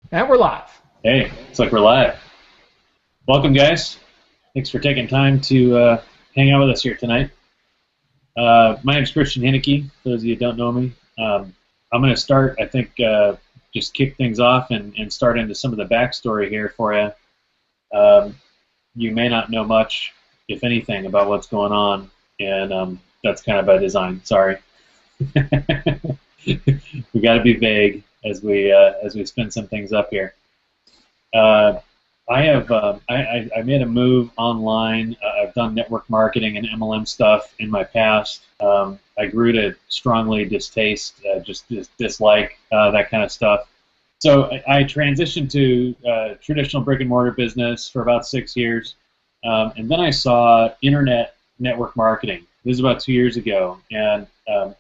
And we're live. Hey, it's like we're live. Welcome, guys. Thanks for taking time to hang out with us here tonight. My name is Christian Hinnicky. For those of you who don't know me, I'm going to start, I think, just kick things off and start into some of the backstory here for you. You may not know much, if anything, about what's going on, and that's kind of by design. Sorry. We got to be vague as we spin some things up here. Uh, I made a move online. I've done network marketing and MLM stuff in my past. I grew to strongly distaste, just dislike that kind of stuff. So I transitioned to traditional brick and mortar business for about 6 years, and then I saw internet network marketing. This is about 2 years ago, and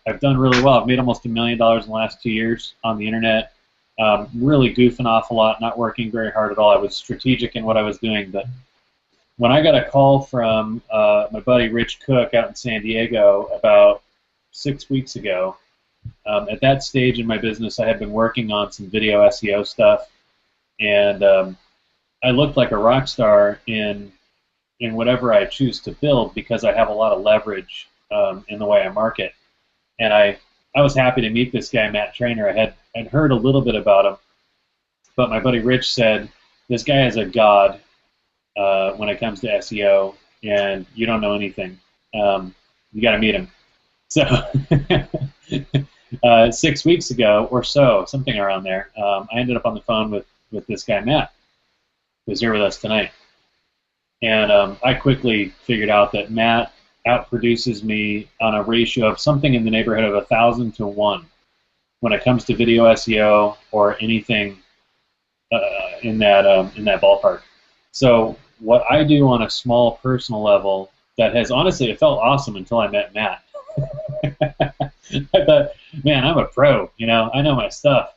I've done really well. I've made almost $1 million in the last 2 years on the internet. Really goofing off a lot, not working very hard at all. I was strategic in what I was doing, but when I got a call from my buddy Rich Cook out in San Diego about 6 weeks ago, at that stage in my business, I had been working on some video SEO stuff, and I looked like a rock star in whatever I choose to build because I have a lot of leverage in the way I market. And I was happy to meet this guy, Matt Trainer. I'd heard a little bit about him, but my buddy Rich said, this guy is a god when it comes to SEO, and you don't know anything. You got to meet him. So 6 weeks ago or so, something around there, I ended up on the phone with this guy, Matt, who's here with us tonight. And I quickly figured out that Matt outproduces me on a ratio of something in the neighborhood of 1,000 to 1 when it comes to video SEO or anything in that ballpark. So what I do on a small personal level that has honestly, it felt awesome until I met Matt. I thought, man, I'm a pro. I know my stuff.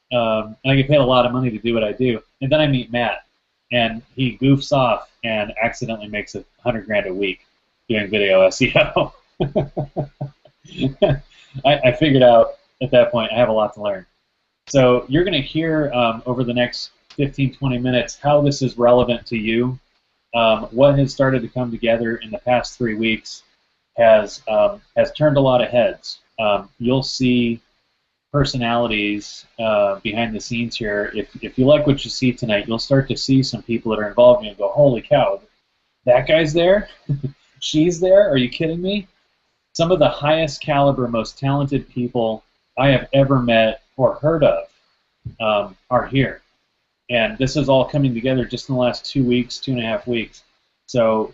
And I get paid a lot of money to do what I do. And then I meet Matt, and he goofs off and accidentally makes $100,000 a week doing video SEO. I figured out at that point I have a lot to learn. So you're going to hear over the next 15, 20 minutes how this is relevant to you. What has started to come together in the past 3 weeks has turned a lot of heads. You'll see personalities behind the scenes here. If you like what you see tonight, you'll start to see some people that are involved and go, holy cow, that guy's there? She's there? Are you kidding me? Some of the highest caliber, most talented people I have ever met or heard of are here. And this is all coming together just in the last 2 weeks, 2.5 weeks. So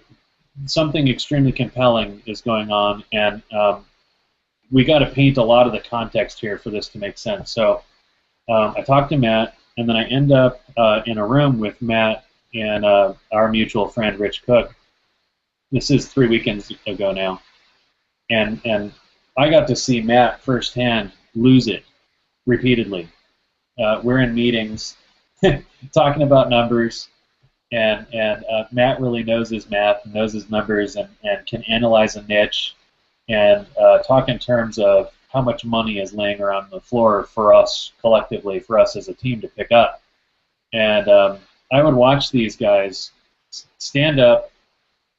something extremely compelling is going on, and we got to paint a lot of the context here for this to make sense. So I talked to Matt, and then I end up in a room with Matt and our mutual friend Rich Cook. This is 3 weekends ago now, and I got to see Matt firsthand lose it repeatedly. We're in meetings talking about numbers, and Matt really knows his math, knows his numbers, and can analyze a niche and talk in terms of how much money is laying around the floor for us collectively, for us as a team to pick up. And I would watch these guys stand up,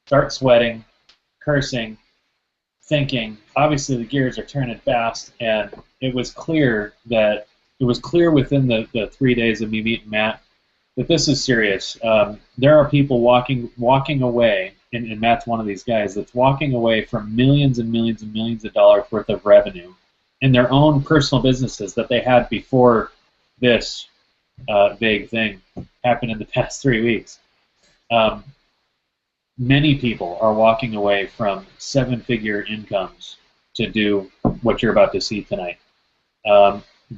start sweating, cursing, thinking. Obviously, the gears are turning fast, and it was clear within the 3 days of me meeting Matt that this is serious. There are people walking away, and Matt's one of these guys that's walking away from millions and millions and millions of dollars worth of revenue in their own personal businesses that they had before this vague thing happened in the past 3 weeks. Many people are walking away from seven-figure incomes to do what you're about to see tonight.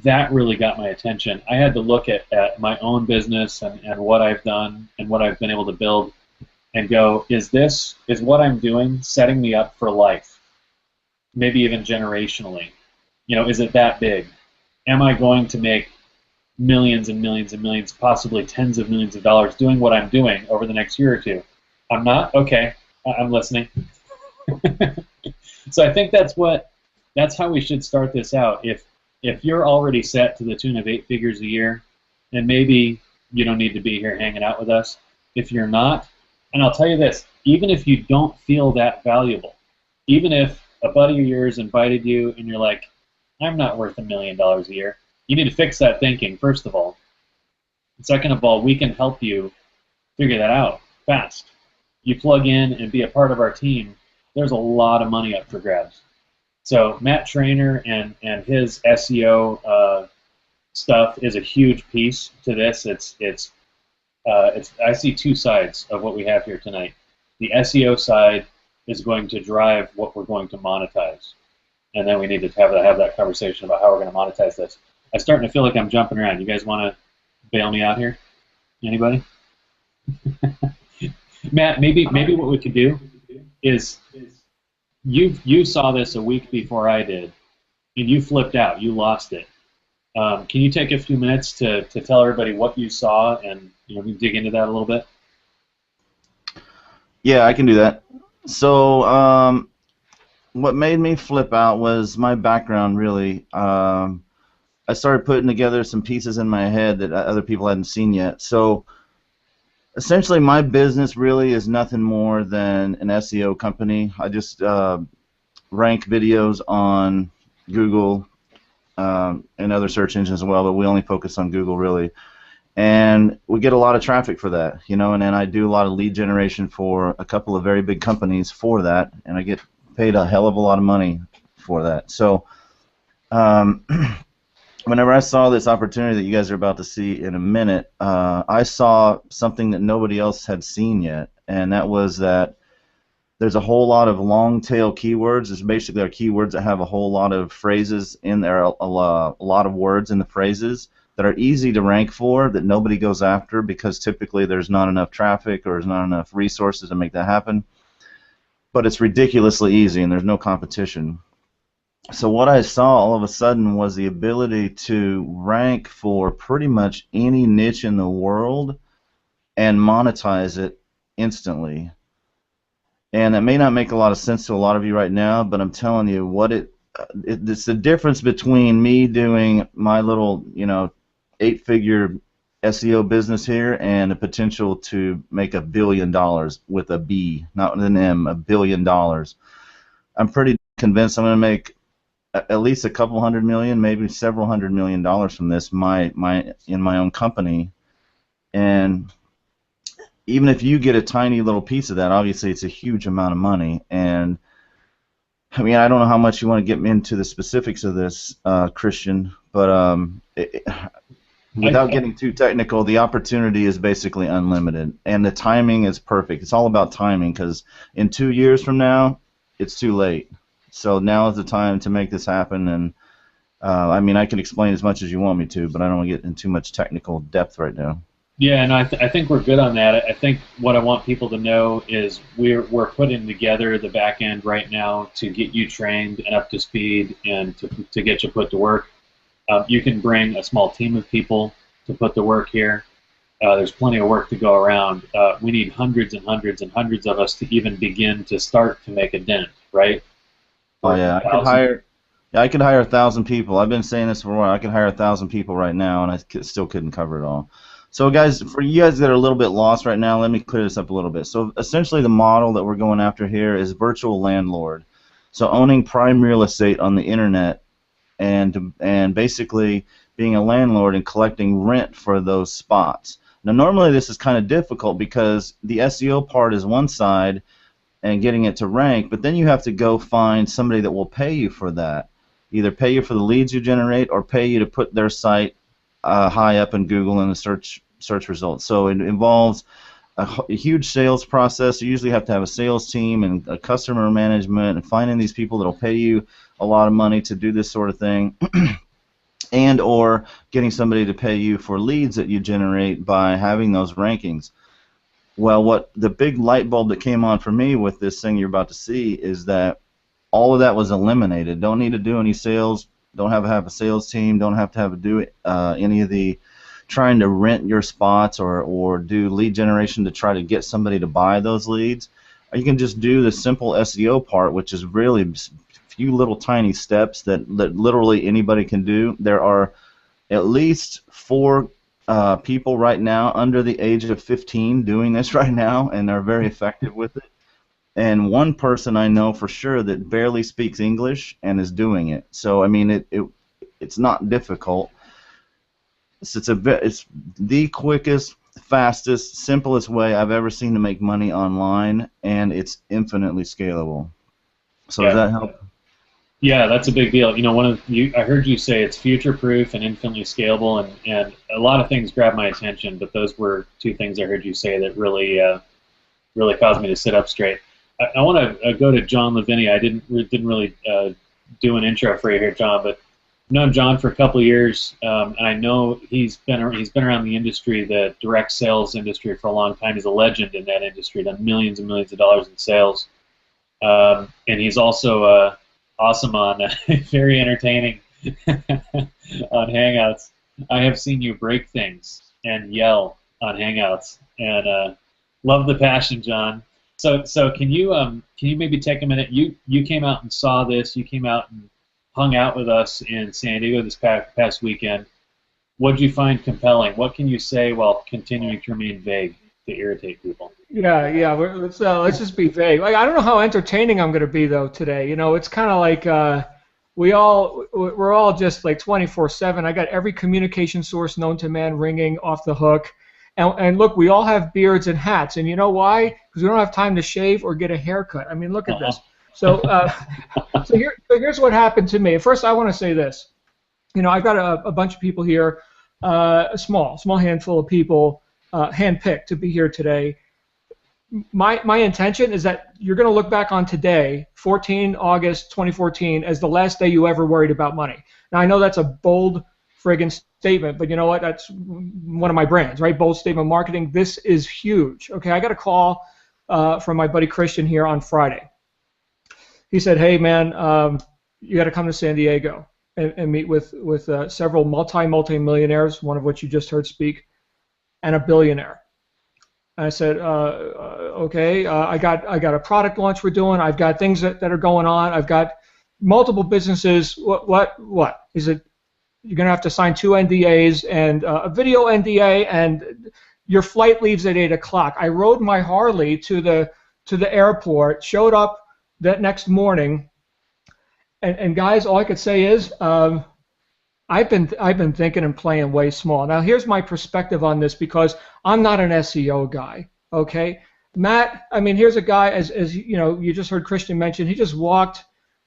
That really got my attention. I had to look at my own business and what I've done and what I've been able to build and go, is what I'm doing setting me up for life? Maybe even generationally. Is it that big? Am I going to make millions and millions and millions, possibly tens of millions of dollars doing what I'm doing over the next year or two? I'm not? Okay, I'm listening. So I think that's how we should start this out. If you're already set to the tune of 8 figures a year, and maybe you don't need to be here hanging out with us. If you're not, and I'll tell you this, even if you don't feel that valuable, even if a buddy of yours invited you and you're like, I'm not worth $1 million a year, you need to fix that thinking, first of all. And second of all, we can help you figure that out fast. You plug in and be a part of our team, there's a lot of money up for grabs. So Matt Trainer and his SEO stuff is a huge piece to this. I see two sides of what we have here tonight. The SEO side is going to drive what we're going to monetize, and then we need to have that conversation about how we're going to monetize this. I'm starting to feel like I'm jumping around. You guys want to bail me out here? Anybody? Matt, maybe what we could do is you saw this a week before I did, and you flipped out. You lost it. Can you take a few minutes to tell everybody what you saw, and we dig into that a little bit? Yeah, I can do that. So what made me flip out was my background, really. I started putting together some pieces in my head that other people hadn't seen yet. So essentially, my business really is nothing more than an SEO company. I just rank videos on Google and other search engines as well, but we only focus on Google, really. And we get a lot of traffic for that, and then I do a lot of lead generation for a couple of very big companies for that, and I get paid a hell of a lot of money for that. So whenever I saw this opportunity that you guys are about to see in a minute, I saw something that nobody else had seen yet, and that was that there's a whole lot of long-tail keywords. It's basically our keywords that have a whole lot of phrases in there, a lot of words in the phrases that are easy to rank for, that nobody goes after because typically there's not enough traffic or there's not enough resources to make that happen. But it's ridiculously easy and there's no competition. So what I saw all of a sudden was the ability to rank for pretty much any niche in the world and monetize it instantly. And that may not make a lot of sense to a lot of you right now, but I'm telling you, it's the difference between me doing my little, 8-figure SEO business here and the potential to make $1 billion with a B, not with an M, $1 billion. I'm pretty convinced I'm going to make at least a couple $100 million, maybe several $100 million from this, in my own company. And even if you get a tiny little piece of that, obviously it's a huge amount of money. And I mean, I don't know how much you want to get into the specifics of this, Christian, but without getting too technical, the opportunity is basically unlimited, and the timing is perfect. It's all about timing, because in 2 years from now, it's too late. So now is the time to make this happen, and I mean, I can explain as much as you want me to, but I don't want to get into too much technical depth right now. Yeah, and I think we're good on that. I think what I want people to know is we're putting together the back end right now to get you trained and up to speed and to get you put to work. You can bring a small team of people to put the work here. There's plenty of work to go around. We need hundreds and hundreds and hundreds of us to even begin to start to make a dent, right? Oh yeah, I could hire 1,000 people. I've been saying this for a while. I could hire 1,000 people right now, and I still couldn't cover it all. So guys, for you guys that are a little bit lost right now, let me clear this up a little bit. So essentially the model that we're going after here is virtual landlord. So owning prime real estate on the internet and basically being a landlord and collecting rent for those spots. Now normally this is kind of difficult because the SEO part is one side and getting it to rank, but then you have to go find somebody that will pay you for that. Either pay you for the leads you generate or pay you to put their site high up in Google in the search results. So it involves a huge sales process. You usually have to have a sales team and a customer management and finding these people that will pay you a lot of money to do this sort of thing, and or getting somebody to pay you for leads that you generate by having those rankings. Well, what the big light bulb that came on for me with this thing you're about to see is that all of that was eliminated. Don't need to do any sales. Don't have to have a sales team. Don't have to do any of the trying to rent your spots or do lead generation to try to get somebody to buy those leads. You can just do the simple SEO part, which is really a few little tiny steps that literally anybody can do. There are at least four people right now under the age of 15 doing this right now, and they're very effective with it. And one person I know for sure that barely speaks English and is doing it. So I mean, it's not difficult. It's the quickest, fastest, simplest way I've ever seen to make money online, and it's infinitely scalable. So Yeah. does that help? Yeah, that's a big deal. You know, I heard you say it's future-proof and infinitely scalable, and a lot of things grabbed my attention, but those were two things I heard you say that really really caused me to sit up straight. I want to go to John Lavinia. I didn't really do an intro for you here, John, but I've known John for a couple of years, and I know he's been around the industry, the direct sales industry, for a long time. He's a legend in that industry, done millions and millions of dollars in sales, and he's also awesome on very entertaining on Hangouts. I have seen you break things and yell on Hangouts, and love the passion, John. So can you maybe take a minute? You came out and saw this. You came out and hung out with us in San Diego this past weekend. What did you find compelling? What can you say while continuing to remain vague to irritate people? Yeah. Let's just be vague. Like, I don't know how entertaining I'm going to be though today. You know, it's kind of like we're all just like 24/7. I got every communication source known to man ringing off the hook. And look, we all have beards and hats, and you know why? Because we don't have time to shave or get a haircut. I mean, look at this. So, here's what happened to me. First, I want to say this. You know, I've got a bunch of people here, a small handful of people, handpicked to be here today. My intention is that you're going to look back on today, 14 August 2014, as the last day you ever worried about money. Now, I know that's a bold friggin' statement, but you know what? That's one of my brands, right? Bold statement marketing. This is huge. Okay, I got a call from my buddy Christian here on Friday. He said, "Hey man, you got to come to San Diego and meet with several multi-millionaires, one of which you just heard speak, and a billionaire." And I said, "Okay, I got a product launch we're doing. I've got things that are going on. I've got multiple businesses. What?" He said, "You're going to have to sign 2 NDAs and a video NDA, and your flight leaves at 8 o'clock. I rode my Harley to the airport, showed up that next morning, and guys, all I could say is I've been thinking and playing way small. Now, here's my perspective on this, because I'm not an SEO guy, okay? Matt, I mean, here's a guy, as you know, you just heard Christian mention, he just walked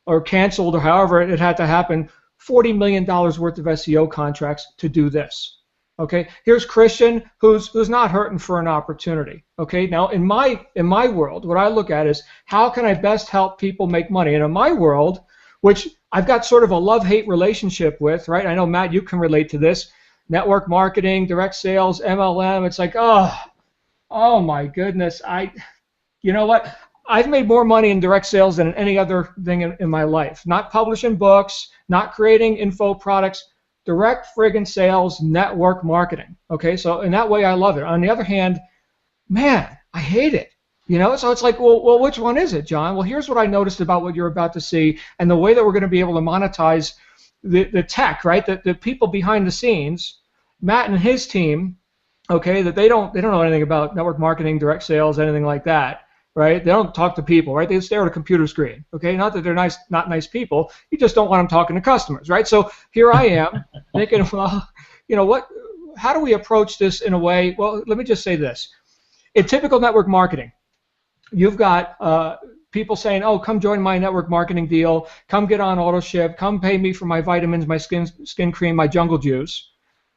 or canceled or however it had to happen, $40 million worth of SEO contracts to do this. Okay, here's Christian, who's not hurting for an opportunity. Okay, now in my world, what I look at is how can I best help people make money? And in my world, which I've got sort of a love-hate relationship with, right? I know Matt, you can relate to this. Network marketing, direct sales, MLM. It's like, oh my goodness, you know what? I've made more money in direct sales than any other thing in my life. Not publishing books, not creating info products, direct friggin' sales, network marketing. Okay, so in that way I love it. On the other hand, man, I hate it. You know, so it's like, well, which one is it, John? Well, here's what I noticed about what you're about to see and the way that we're going to be able to monetize the tech, right? The people behind the scenes, Matt and his team, okay, that they don't know anything about network marketing, direct sales, anything like that. Right? They don't talk to people, right? They stare at a computer screen. Okay, not that they're not nice people. You just don't want them talking to customers, right? So here I am thinking, well, you know what? How do we approach this in a way? Well, let me just say this: in typical network marketing, you've got people saying, "Oh, come join my network marketing deal. Come get on AutoShip. Come pay me for my vitamins, my skin cream, my jungle juice,"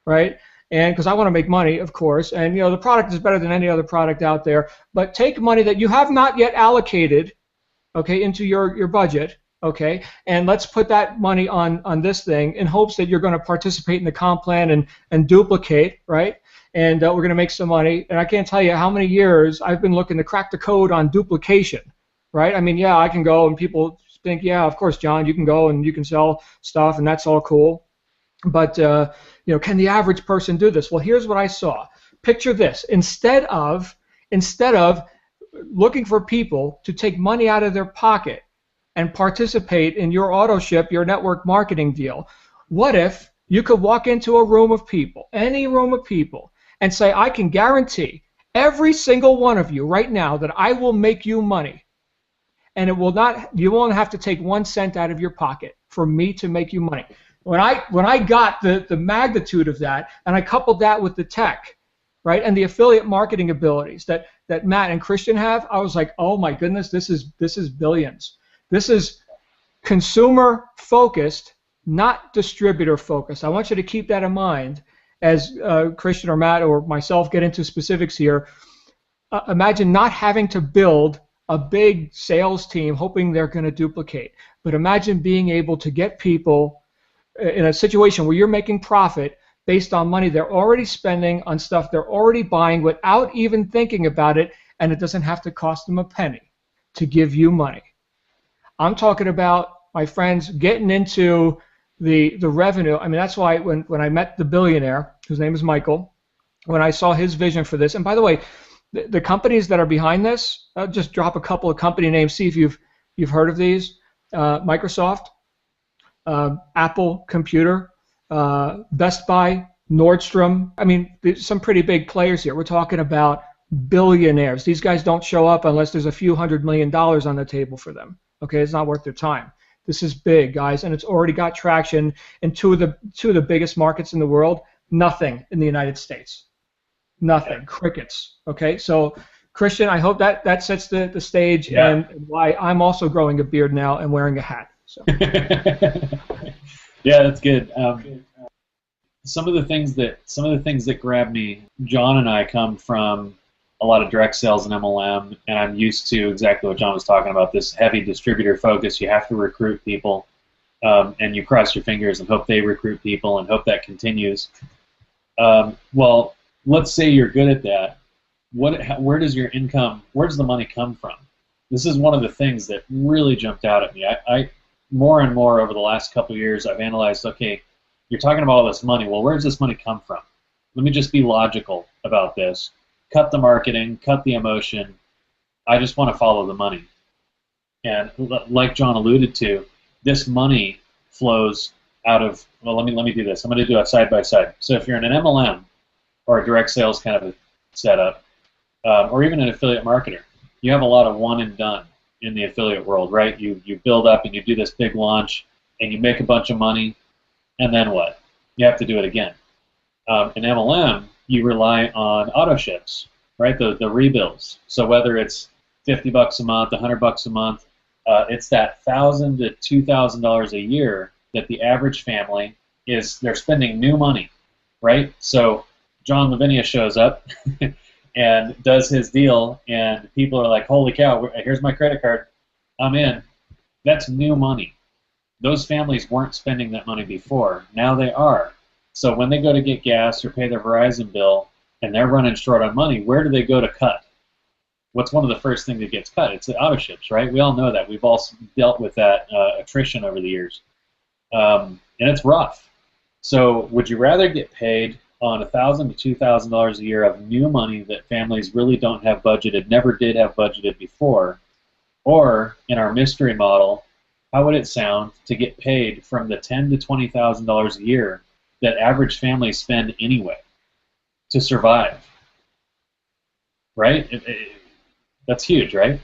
right? And because I want to make money, of course, and you know the product is better than any other product out there, but take money that you have not yet allocated, okay, into your budget, okay, and let's put that money on this thing in hopes that you're going to participate in the comp plan and duplicate, right? And we're going to make some money. And I can't tell you how many years I've been looking to crack the code on duplication, right? I mean, yeah, I can go and people think, yeah, of course, John, you can go and you can sell stuff and that's all cool. But you know, can the average person do this? Well, here's what I saw. Picture this: instead of looking for people to take money out of their pocket and participate in your AutoShip, your network marketing deal, what if You could walk into a room of people, any room of people, and say, I can guarantee every single one of you right now that I will make you money. And it will not, you won't have to take 1 cent out of your pocket for me to make you money. When I got the magnitude of that, and I coupled that with the tech, right, and the affiliate marketing abilities that Matt and Christian have, I was like, oh my goodness, this is billions. This is consumer focused, not distributor focused. I want you to keep that in mind as Christian or Matt or myself get into specifics here. Imagine not having to build a big sales team hoping they're going to duplicate, but imagine being able to get people in a situation where you're making profit based on money they're already spending on stuff they're already buying without even thinking about it, and it doesn't have to cost them a penny to give you money. I'm talking about, my friends, getting into the revenue. I mean, that's why when I met the billionaire, whose name is Michael, when I saw his vision for this, and by the way, the companies that are behind this, I'll just drop a couple of company names, see if you've heard of these. Microsoft, Apple Computer, Best Buy, Nordstrom. I mean, there's some pretty big players here. We're talking about billionaires. These guys don't show up unless there's a few $100 million on the table for them. Okay, it's not worth their time. This is big, guys, and it's already got traction in two of the biggest markets in the world. Nothing in the United States. Nothing. Crickets. Okay, so Christian, I hope that sets the stage, and why I'm also growing a beard now and wearing a hat. So. Yeah, that's good. Some of the things that grab me. John and I come from a lot of direct sales and MLM, and I'm used to exactly what John was talking about. This heavy distributor focus. You have to recruit people, and you cross your fingers and hope they recruit people and hope that continues. Well, let's say you're good at that. Where does your income? Where does the money come from? This is one of the things that really jumped out at me. I more and more over the last couple of years, I've analyzed, okay, you're talking about all this money. Well, where does this money come from? Let me just be logical about this. Cut the marketing, cut the emotion. I just want to follow the money. And like John alluded to, this money flows out of, well, let me do this. I'm going to do it side by side. So if you're in an MLM or a direct sales kind of a setup, or even an affiliate marketer, you have a lot of one and done in the affiliate world, right? You build up and you do this big launch and you make a bunch of money, and then what? You have to do it again. In MLM, you rely on auto ships, right? The rebills. So whether it's $50 a month, $100 a month, it's that $1,000 to $2,000 a year that the average family they're spending new money, right? So John Lavinia shows up and does his deal, and people are like, holy cow, here's my credit card, I'm in. That's new money. Those families weren't spending that money before. Now they are. So when they go to get gas or pay their Verizon bill and they're running short on money, where do they go to cut? What's one of the first things that gets cut? It's the auto ships, right? We all know that. We've all dealt with that attrition over the years. And it's rough. So would you rather get paid on $1,000 to $2,000 a year of new money that families really don't have budgeted, never did have budgeted before, or in our mystery model, how would it sound to get paid from the $10,000 to $20,000 a year that average families spend anyway to survive? Right? That's huge, right?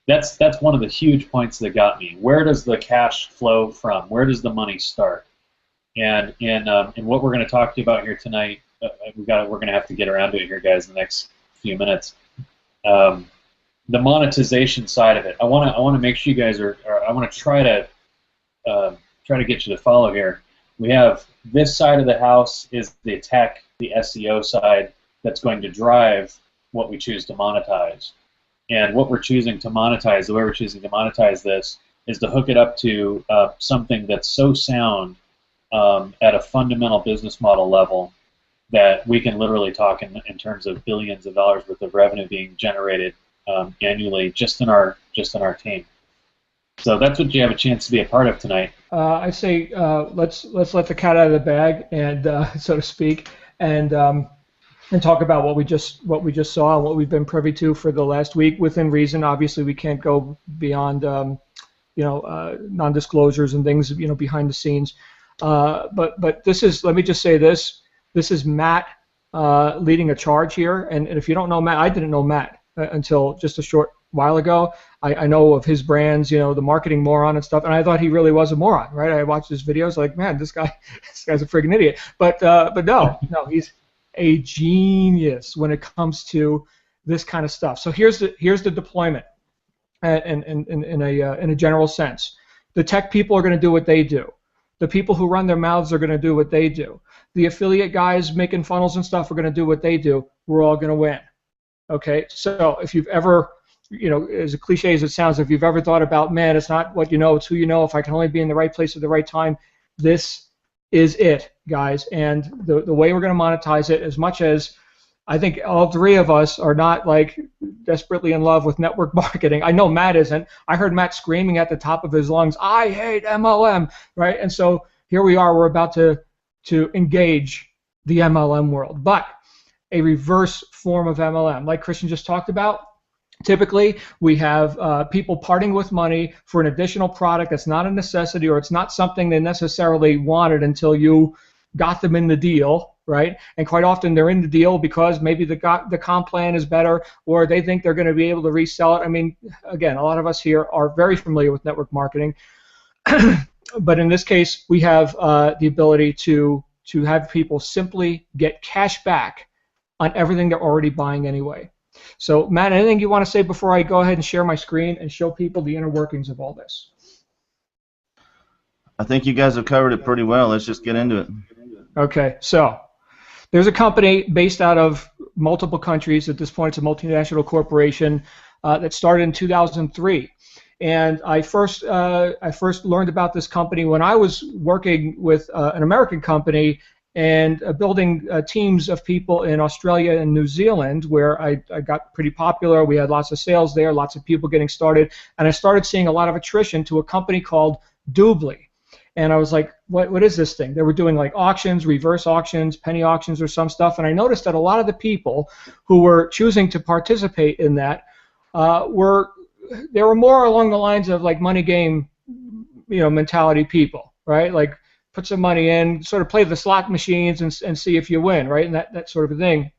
That's one of the huge points that got me. Where does the cash flow from? Where does the money start? And in what we're going to talk to you about here tonight, we're going to have to get around to it here, guys, in the next few minutes. The monetization side of it. I want to make sure you guys I want to try to get you to follow here. We have this side of the house is the tech, the SEO side that's going to drive what we choose to monetize. And what we're choosing to monetize, the way we're choosing to monetize this, is to hook it up to something that's so sound at a fundamental business model level that we can literally talk in terms of billions of dollars worth of revenue being generated annually just in our team. So that's what you have a chance to be a part of tonight. I say let's let the cat out of the bag, and so to speak, and talk about what we just saw and what we've been privy to for the last week within reason. Obviously, we can't go beyond non-disclosures and things behind the scenes. But this is, let me just say this. This is Matt leading a charge here. And if you don't know Matt, I didn't know Matt until just a short while ago. I know of his brands, the marketing moron and stuff, and I thought he really was a moron, right? I watched his videos like, man, this guy's a friggin' idiot. But no, he's a genius when it comes to this kind of stuff. So here's the deployment, in a general sense. The tech people are going to do what they do. The people who run their mouths are going to do what they do. The affiliate guys making funnels and stuff are going to do what they do. We're all going to win. Okay, so if you've ever, as cliche as it sounds, if you've ever thought about, man, it's not what you know, it's who you know, if I can only be in the right place at the right time, this is it, guys. And the way we're going to monetize it, as much as I think all three of us are not like desperately in love with network marketing. I know Matt isn't. I heard Matt screaming at the top of his lungs, I hate MLM, right? And so here we are, we're about to engage the MLM world. But a reverse form of MLM, like Christian just talked about. Typically, we have people parting with money for an additional product that's not a necessity, or it's not something they necessarily wanted until you got them in the deal, right? And quite often they're in the deal because maybe the comp plan is better, or they think they're going to be able to resell it. I mean, again, a lot of us here are very familiar with network marketing, but in this case, we have the ability to have people simply get cash back on everything they're already buying anyway. So, Matt, anything you want to say before I go ahead and share my screen and show people the inner workings of all this? I think you guys have covered it pretty well. Let's just get into it. Okay, so there's a company based out of multiple countries. At this point, it's a multinational corporation that started in 2003. And I first learned about this company when I was working with an American company and building teams of people in Australia and New Zealand, where I got pretty popular. We had lots of sales there, lots of people getting started, and I started seeing a lot of attrition to a company called Doobly. And I was like, what is this thing? They were doing like auctions, reverse auctions, penny auctions or some stuff, and I noticed that a lot of the people who were choosing to participate in that were more along the lines of like money game, mentality people, right? Like, put some money in, sort of play the slot machines and see if you win, right? And that sort of a thing.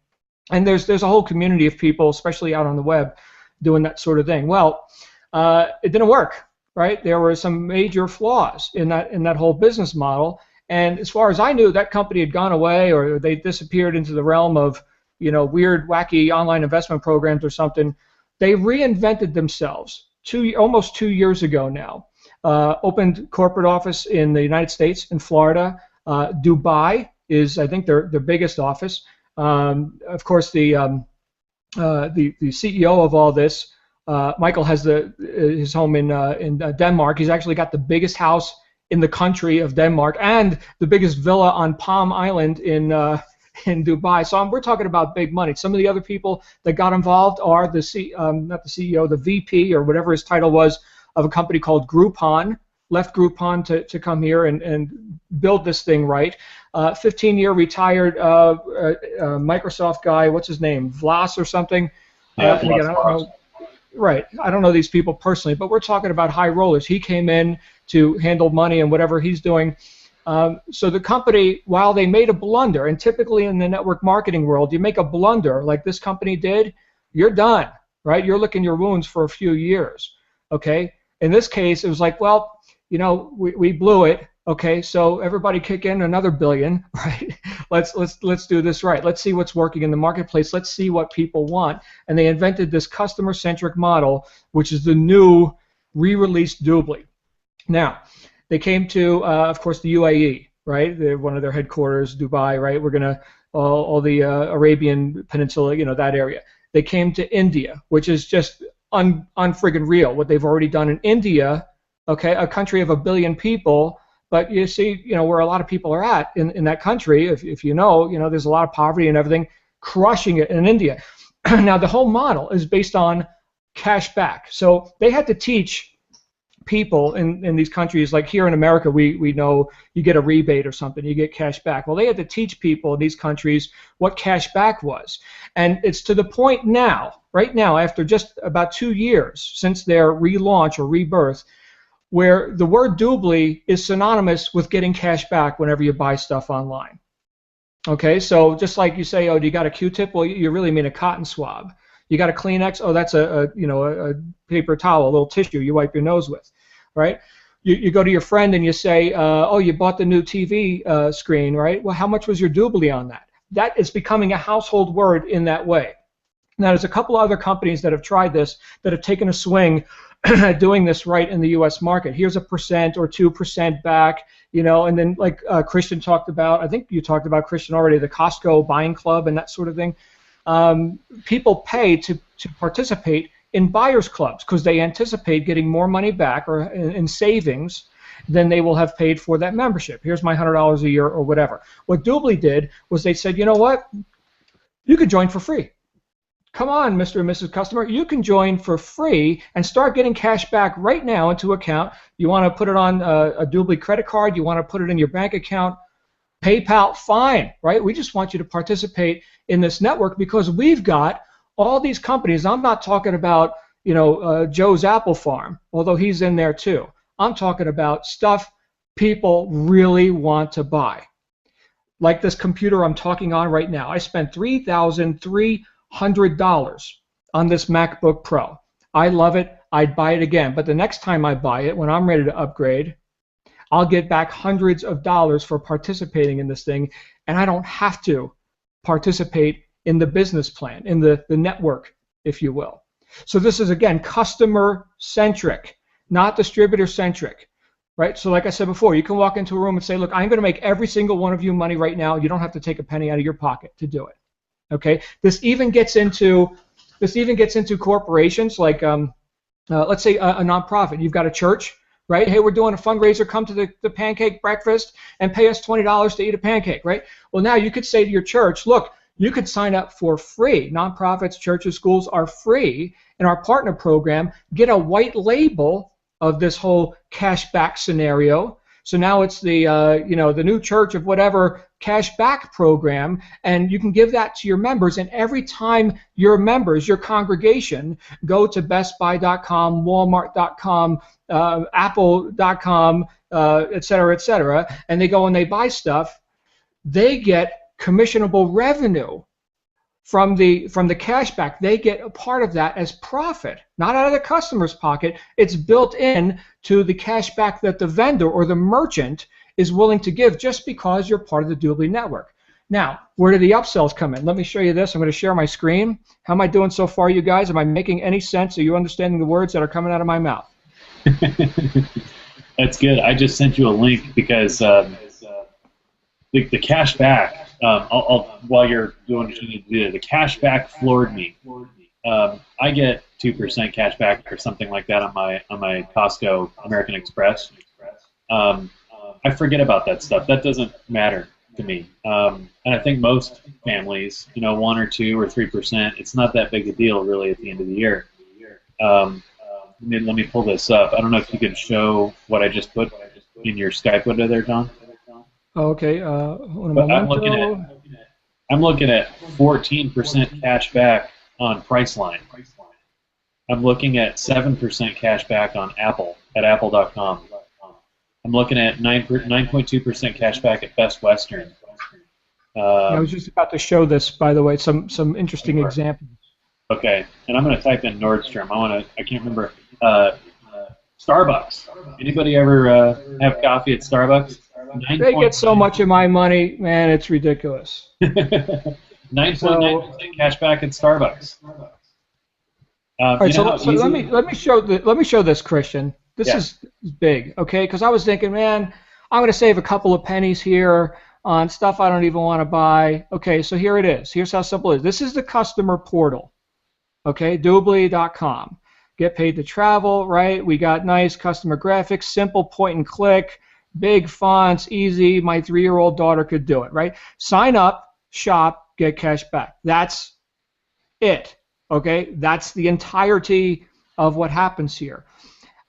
And there's a whole community of people, especially out on the web, doing that sort of thing. Well, it didn't work, right? There were some major flaws in that whole business model. And as far as I knew, that company had gone away, or they disappeared into the realm of, weird, wacky online investment programs or something. They reinvented themselves almost 2 years ago now. Opened corporate office in the United States, in Florida. Dubai is, I think, their biggest office. Of course, the CEO of all this, Michael, has his home in Denmark. He's actually got the biggest house in the country of Denmark and the biggest villa on Palm Island in Dubai. So we're talking about big money. Some of the other people that got involved are not the CEO, the VP or whatever his title was, of a company called Groupon, left Groupon to come here and build this thing right. 15-year retired Microsoft guy, what's his name, Vlas or something? Yeah, again, I don't know. Right, I don't know these people personally, but we're talking about high rollers. He came in to handle money and whatever he's doing. So the company, while they made a blunder, and typically in the network marketing world, you make a blunder like this company did, you're done, right? You're licking your wounds for a few years, okay? In this case, it was like, well, we blew it. Okay, so everybody kick in another $1 billion, right? Let's do this right. Let's see what's working in the marketplace. Let's see what people want. And they invented this customer-centric model, which is the new re-released Doobly. Now, they came to, of course, the UAE, right? They're one of their headquarters, Dubai, right? We're gonna all the Arabian Peninsula, that area. They came to India, which is just unfriggin' real, what they've already done in India, okay, a country of 1 billion people, but you see, where a lot of people are at in that country, if there's a lot of poverty and everything, crushing it in India. Now, the whole model is based on cash back. So they had to teach people in these countries, like here in America, we know you get a rebate or something, you get cash back. Well, they had to teach people in these countries what cash back was. And it's to the point now, right now, after just about 2 years since their relaunch or rebirth, where the word doobly is synonymous with getting cash back whenever you buy stuff online. Okay, so just like you say, oh, do you got a Q-tip? Well, you really mean a cotton swab. You got a Kleenex? Oh, that's a paper towel, a little tissue you wipe your nose with, right? You go to your friend and you say, oh, you bought the new TV screen, right? Well, how much was your doobly on that? That is becoming a household word in that way. Now, there's a couple other companies that have tried this, that have taken a swing at doing this right in the U.S. market. Here's 1% or 2% back, and then like Christian talked about, I think you talked about, Christian, already, the Costco buying club and that sort of thing. People pay to participate in buyers clubs because they anticipate getting more money back or in savings than they will have paid for that membership. Here's my $100 a year or whatever. What Doobly did was they said, you know what? You could join for free. Come on, Mr. and Mrs. Customer, you can join for free and start getting cash back right now into account. You want to put it on a Doobly credit card, you want to put it in your bank account, PayPal, fine, right? We just want you to participate in this network because we've got all these companies. I'm not talking about, Joe's Apple Farm, although he's in there too. I'm talking about stuff people really want to buy. Like this computer I'm talking on right now. I spent $3,300 on this MacBook Pro. I love it. I'd buy it again. But the next time I buy it, when I'm ready to upgrade, I'll get back hundreds of dollars for participating in this thing, and I don't have to participate in the business plan, in the network, if you will. So this is, again, customer-centric, not distributor-centric. Right? So like I said before, you can walk into a room and say, look, I'm going to make every single one of you money right now. You don't have to take a penny out of your pocket to do it. Okay? This even gets into corporations like, let's say a nonprofit. You've got a church, right? Hey, we're doing a fundraiser. Come to the pancake breakfast and pay us $20 to eat a pancake, right? Well, now you could say to your church, look, you could sign up for free. Nonprofits, churches, schools are free in our partner program. Get a white label of this whole cashback scenario. So now it's the the new church of whatever cashback program, and you can give that to your members. And every time your members, your congregation, go to BestBuy.com, Walmart.com, Apple.com, et cetera, and they go and they buy stuff, they get commissionable revenue from the cashback. They get a part of that as profit, not out of the customer's pocket. It's built in to the cashback that the vendor or the merchant is willing to give just because you're part of the Doobly network. Now, where do the upsells come in? Let me show you this. I'm going to share my screen. How am I doing so far, you guys? Am I making any sense? Are you understanding the words that are coming out of my mouth? That's good. I just sent you a link because the cashback, while you're doing what you need to do, the cashback floored me. I get 2% cashback or something like that on my Costco American Express. I forget about that stuff. That doesn't matter to me. And I think most families, 1 or 2 or 3%, it's not that big a deal really at the end of the year. Let me pull this up. I don't know if you can show what I just put in your Skype window there, John. Okay. But I'm looking at 14% cash back on Priceline. I'm looking at 7% cash back on Apple at Apple.com. I'm looking at 9.2% cash back at Best Western. I was just about to show this, by the way, some interesting examples. Okay, and I'm going to type in Nordstrom. I can't remember. Starbucks. Anybody ever have coffee at Starbucks? They get so much of my money, man, it's ridiculous. 9.9% cash back at Starbucks. All right, so let me show this, Christian. This is big, okay? Because I was thinking, man, I'm going to save a couple of pennies here on stuff I don't even want to buy. Okay, so here it is. Here's how simple it is. This is the customer portal, okay? Doobly.com. Get paid to travel, right? We got nice customer graphics, simple point and click, big fonts, easy. My 3-year-old daughter could do it, right? Sign up, shop, get cash back. That's it, okay? That's the entirety of what happens here.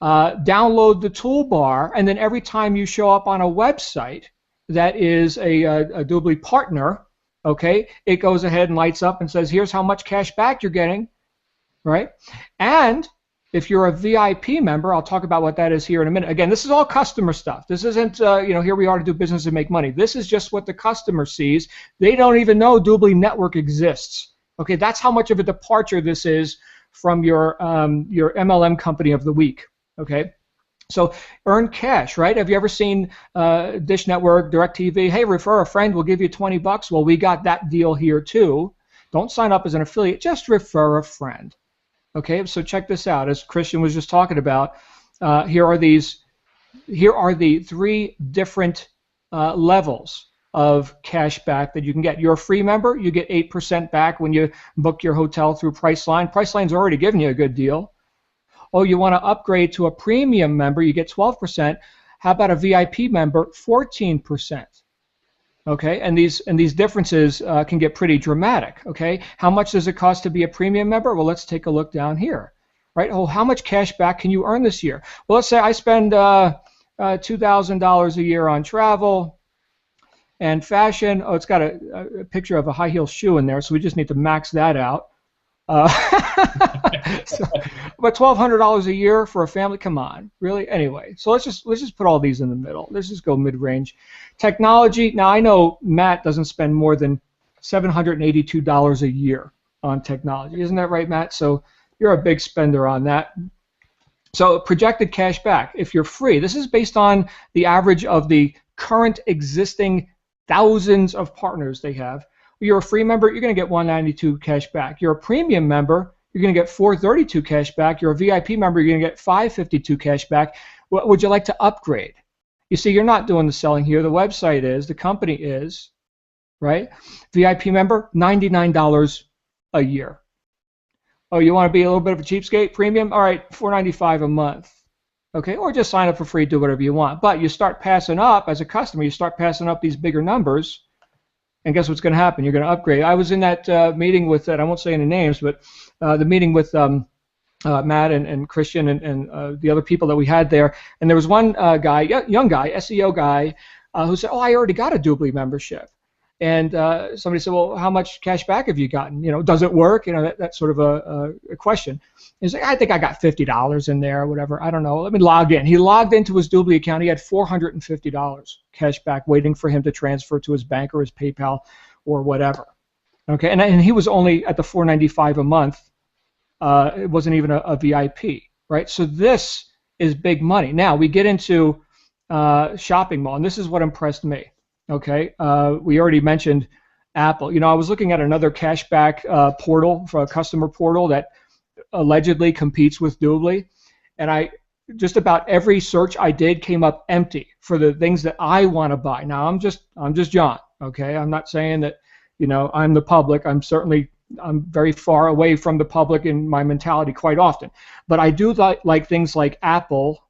Download the toolbar, and then every time you show up on a website that is a Doobly partner, okay, it goes ahead and lights up and says, here's how much cash back you're getting, right? And If you're a VIP member, I'll talk about what that is here in a minute. Again, this is all customer stuff. This isn't, here we are to do business and make money. This is just what the customer sees. They don't even know Doobly Network exists. Okay, that's how much of a departure this is from your MLM company of the week. Okay, so earn cash, right? Have you ever seen Dish Network, DirecTV? Hey, refer a friend, we'll give you $20. Well, we got that deal here too. Don't sign up as an affiliate, just refer a friend. Okay, so check this out. As Christian was just talking about, here are the 3 different levels of cash back that you can get. You're a free member, you get 8% back when you book your hotel through Priceline. Priceline's already given you a good deal. Oh, you want to upgrade to a premium member, you get 12%. How about a VIP member? 14%. Okay, and these differences can get pretty dramatic. Okay, how much does it cost to be a premium member? Well, let's take a look down here. Right? Oh, how much cash back can you earn this year? Well, let's say I spend $2,000 a year on travel and fashion. Oh, it's got a picture of a high heel shoe in there, so we just need to max that out. So, but $1,200 a year for a family? Come on, really? Anyway, so let's just put all these in the middle. Let's just go mid-range. Technology. Now I know Matt doesn't spend more than $782 a year on technology, isn't that right, Matt? So you're a big spender on that. So projected cash back. If you're free, this is based on the average of the current existing thousands of partners they have. You're a free member, you're going to get $192 cash back. You're a premium member, you're going to get $432 cash back. You're a VIP member, you're going to get $552 cash back. Would you like to upgrade? You see, you're not doing the selling here. The website is, the company is, right? VIP member, $99 a year. Oh, you want to be a little bit of a cheapskate? Premium? All right, $495 a month. Okay, or just sign up for free, do whatever you want. But you start passing up, as a customer, you start passing up these bigger numbers, and guess what's going to happen? You're going to upgrade. I was in that meeting with, I won't say any names, but the meeting with Matt and Christian and the other people that we had there, and there was one guy, young guy, SEO guy, who said, oh, I already got a Doobly membership. And somebody said, well, how much cash back have you gotten? You know, does it work? You know, that's sort of a question. He's like, I think I got $50 in there or whatever. I don't know. Let me log in. He logged into his Doobly account. He had $450 cash back waiting for him to transfer to his bank or his PayPal or whatever. Okay, and he was only at the $495 a month. It wasn't even a VIP, right? So this is big money. Now we get into shopping mall, and this is what impressed me. Okay, we already mentioned Apple. You know, I was looking at another cashback portal, for a customer portal that allegedly competes with Doobly, and just about every search I did came up empty for the things that I want to buy. Now I'm just John. Okay, I'm not saying that, you know, I'm the public. I'm very far away from the public in my mentality quite often, but I do like things like Apple,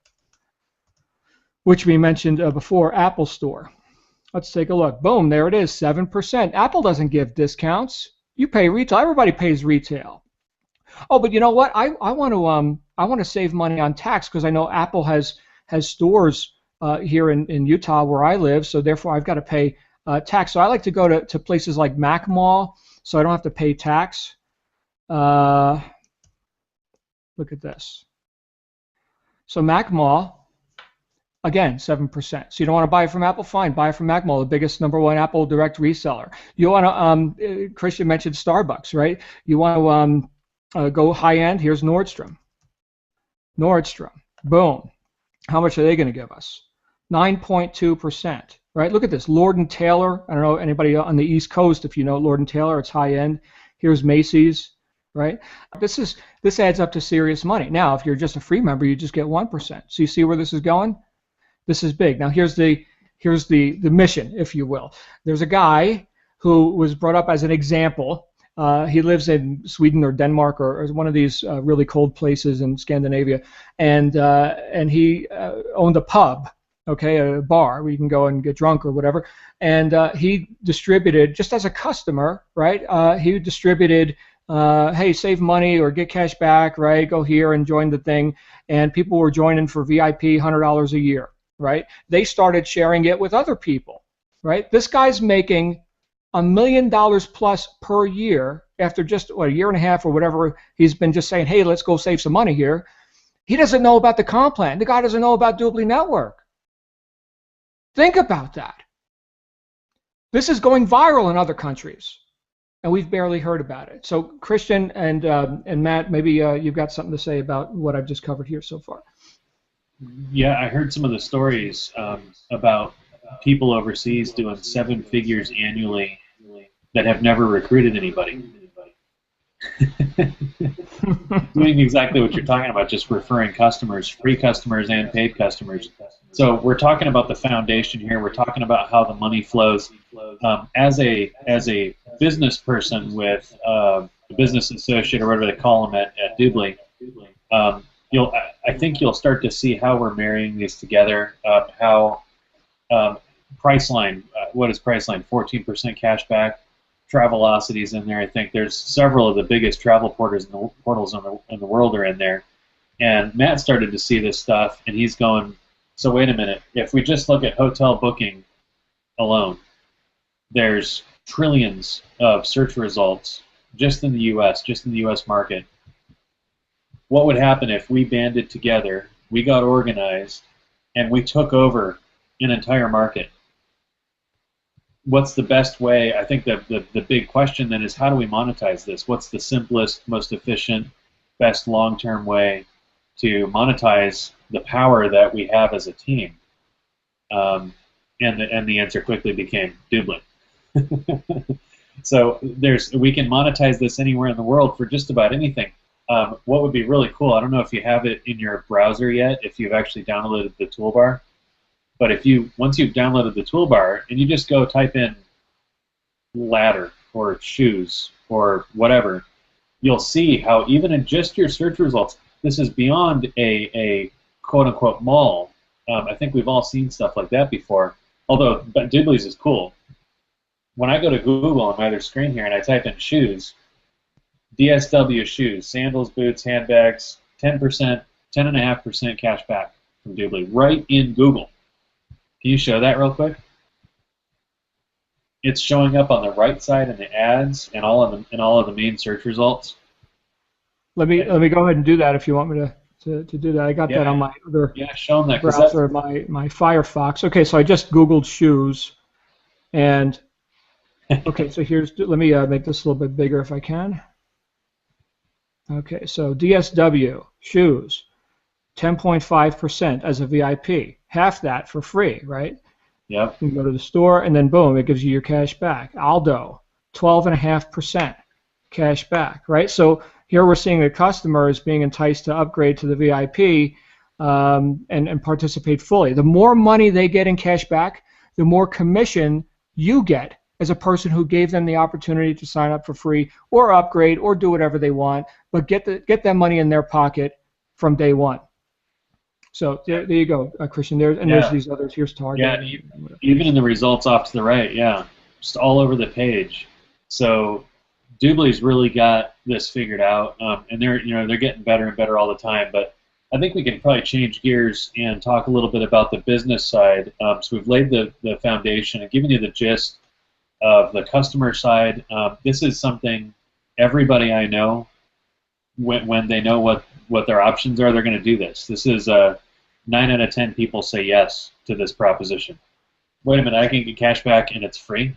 which we mentioned before, Apple Store. Let's take a look. Boom, there it is, 7%. Apple doesn't give discounts. You pay retail. Everybody pays retail. Oh, but you know what? I want to save money on tax because I know Apple has stores here in Utah where I live, so therefore I've got to pay tax. So I like to go to places like Mac Mall, so I don't have to pay tax. Look at this. So Mac Mall. Again, 7%. So you don't want to buy it from Apple? Fine, buy it from Mac Mall, the biggest #1 Apple direct reseller. You want to, Christian mentioned Starbucks, right? You want to go high end? Here's Nordstrom. Nordstrom, boom. How much are they going to give us? 9.2%, right? Look at this, Lord & Taylor. I don't know anybody on the East Coast if you know Lord & Taylor. It's high end. Here's Macy's, right? This adds up to serious money. Now, if you're just a free member, you just get 1%. So you see where this is going? This is big. Now here's the mission, if you will. There's a guy who was brought up as an example. He lives in Sweden or Denmark or one of these really cold places in Scandinavia, and he owned a pub, okay, a bar where you can go and get drunk or whatever. And he distributed, just as a customer, right? He distributed, hey, save money or get cash back, right? Go here and join the thing, and people were joining for VIP $100 a year. Right? They started sharing it with other people, right? This guy's making $1 million plus per year after just a year and a half or whatever. He's been just saying, hey, let's go save some money here. He doesn't know about the comp plan. The guy doesn't know about Doobly Network. Think about that. This is going viral in other countries, and we've barely heard about it. So, Christian and Matt, maybe you've got something to say about what I've just covered here so far. Yeah, I heard some of the stories about people overseas doing 7 figures annually that have never recruited anybody. Doing exactly what you're talking about, just referring customers, free customers and paid customers. So we're talking about the foundation here. We're talking about how the money flows. As a business person with a business associate or whatever they call them at Doobly, I think you'll start to see how we're marrying these together. How Priceline, what is Priceline? 14% cash back. Travelocity's in there. I think there's several of the biggest travel portals in the world are in there. And Matt started to see this stuff, and he's going, so wait a minute. If we just look at hotel booking alone, there's trillions of search results just in the U.S. market. What would happen if we banded together, we got organized, and we took over an entire market? What's the best way? I think the big question then is, how do we monetize this? What's the simplest, most efficient, best long-term way to monetize the power that we have as a team? And the answer quickly became Doobly. So we can monetize this anywhere in the world for just about anything. What would be really cool, I don't know if you have it in your browser yet, if you've actually downloaded the toolbar, but once you've downloaded the toolbar and you just go type in ladder or shoes or whatever, you'll see how even in just your search results, this is beyond a quote-unquote mall. I think we've all seen stuff like that before, although Doobly's is cool. When I go to Google on my other screen here and I type in shoes, DSW shoes, sandals, boots, handbags, 10%, 10.5% cash back from Doobly, right in Google. Can you show that real quick? It's showing up on the right side in the ads and all of the main search results. Let me go ahead and do that if you want me to do that. I got that on my other show them that, browser, my Firefox. Okay, so I just Googled shoes, and okay, so let me make this a little bit bigger if I can. Okay, so DSW shoes, 10.5% as a VIP, half that for free, right? Yep. You can go to the store, and then boom, it gives you your cash back. Aldo, 12.5% cash back, right? So here we're seeing the customer is being enticed to upgrade to the VIP and participate fully. The more money they get in cash back, the more commission you get as a person who gave them the opportunity to sign up for free or upgrade or do whatever they want, but get that money in their pocket from day one. So there you go, Christian. There's these others. Here's Target. Yeah, even in the results off to the right, just all over the page. So Doobly's really got this figured out, and they're getting better and better all the time. But I think we can probably change gears and talk a little bit about the business side. So we've laid the foundation and given you the gist of the customer side. This is something everybody I know, when they know what their options are, they're going to do this. This is 9 out of 10 people say yes to this proposition. Wait a minute, I can get cash back and it's free,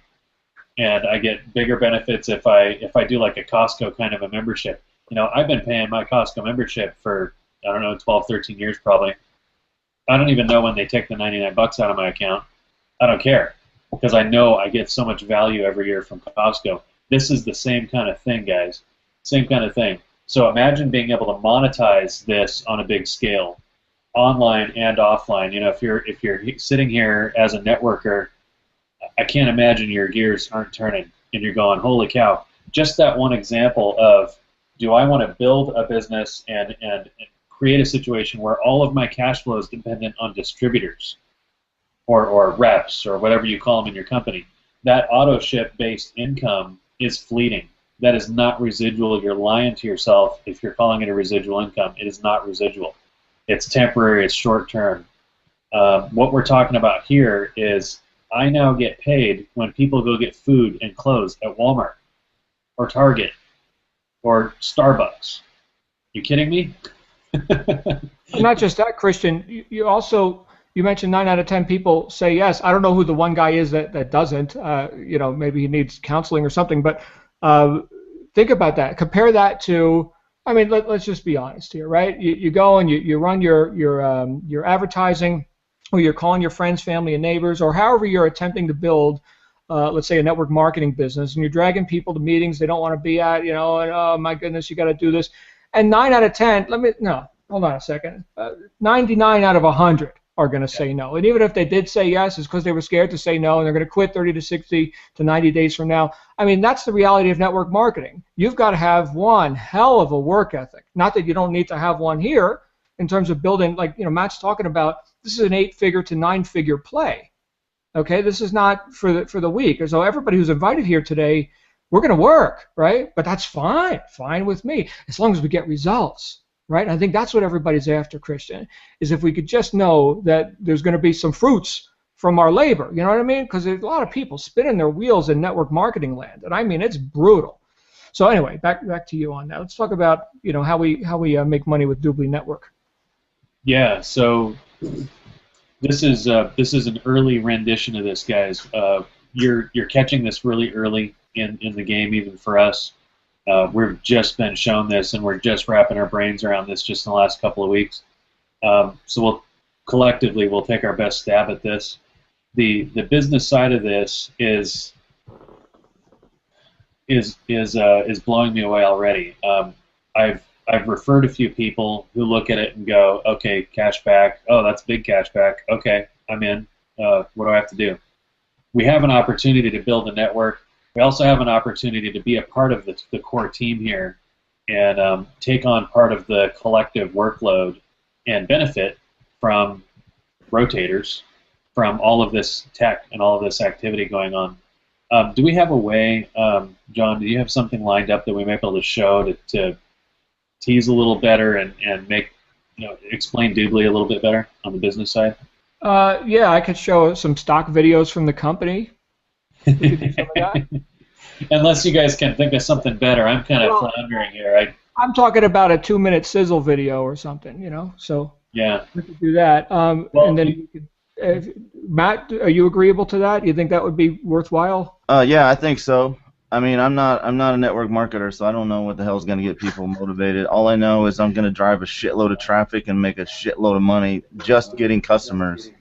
and I get bigger benefits if I do like a Costco kind of a membership. I've been paying my Costco membership for, I don't know, 12, 13 years probably. I don't even know when they take the 99 bucks out of my account. I don't care, because I know I get so much value every year from Costco. This is the same kind of thing, guys. Same kind of thing. So imagine being able to monetize this on a big scale, online and offline. If you're sitting here as a networker, I can't imagine your gears aren't turning and you're going, holy cow. Just that one example of, do I want to build a business and create a situation where all of my cash flow is dependent on distributors or reps or whatever you call them in your company? That auto ship based income is fleeting. That is not residual. You're lying to yourself if you're calling it a residual income. It is not residual. It's temporary. It's short term. What we're talking about here is, I now get paid when people go get food and clothes at Walmart or Target or Starbucks. You kidding me? Not just that, Christian. You also you mentioned 9 out of 10 people say yes. I don't know who the one guy is that doesn't. Maybe he needs counseling or something. But uh, think about that. Compare that to. I mean, let's just be honest here, right? You go and you run your advertising, or you're calling your friends, family, and neighbors, or however you're attempting to build, let's say, a network marketing business, and you're dragging people to meetings they don't want to be at, and oh my goodness, you got to do this. And 9 out of 10, hold on a second. 99 out of 100 are going to say no. And even if they did say yes, it's because they were scared to say no, and they're going to quit 30 to 60 to 90 days from now. I mean, that's the reality of network marketing. You've got to have one hell of a work ethic. Not that you don't need to have one here in terms of building, like, Matt's talking about, this is an 8-figure to 9-figure play. Okay, this is not for the weak. So everybody who's invited here today, we're going to work, right? But that's fine with me, as long as we get results. Right? I think that's what everybody's after, Christian, is if we could just know that there's going to be some fruits from our labor. You know what I mean? Because there's a lot of people spinning their wheels in network marketing land, and I mean, it's brutal. So anyway, back to you on that. Let's talk about how we make money with Doobly Network. Yeah. So this is an early rendition of this, guys. You're catching this really early in the game, even for us. We've just been shown this, and we're just wrapping our brains around this just in the last couple of weeks. So we'll take our best stab at this. The business side of this is blowing me away already. I've referred a few people who look at it and go, okay, cash back. Oh, that's big cash back. Okay, I'm in. What do I have to do? We have an opportunity to build a network. We also have an opportunity to be a part of the core team here and take on part of the collective workload and benefit from rotators, from all of this tech and all of this activity going on. Do we have a way, John, do you have something lined up that we might be able to show to tease a little better and make, explain Doobly a little bit better on the business side? Yeah, I could show some stock videos from the company. We could do some of that. Unless you guys can think of something better, I'm kind of floundering here. I'm talking about a 2-minute sizzle video or something, so yeah, we could do that. And then we could, Matt, are you agreeable to that? You think that would be worthwhile? Yeah, I think so. I mean, I'm not a network marketer, so I don't know what the hell is going to get people motivated. All I know is I'm going to drive a shitload of traffic and make a shitload of money just getting customers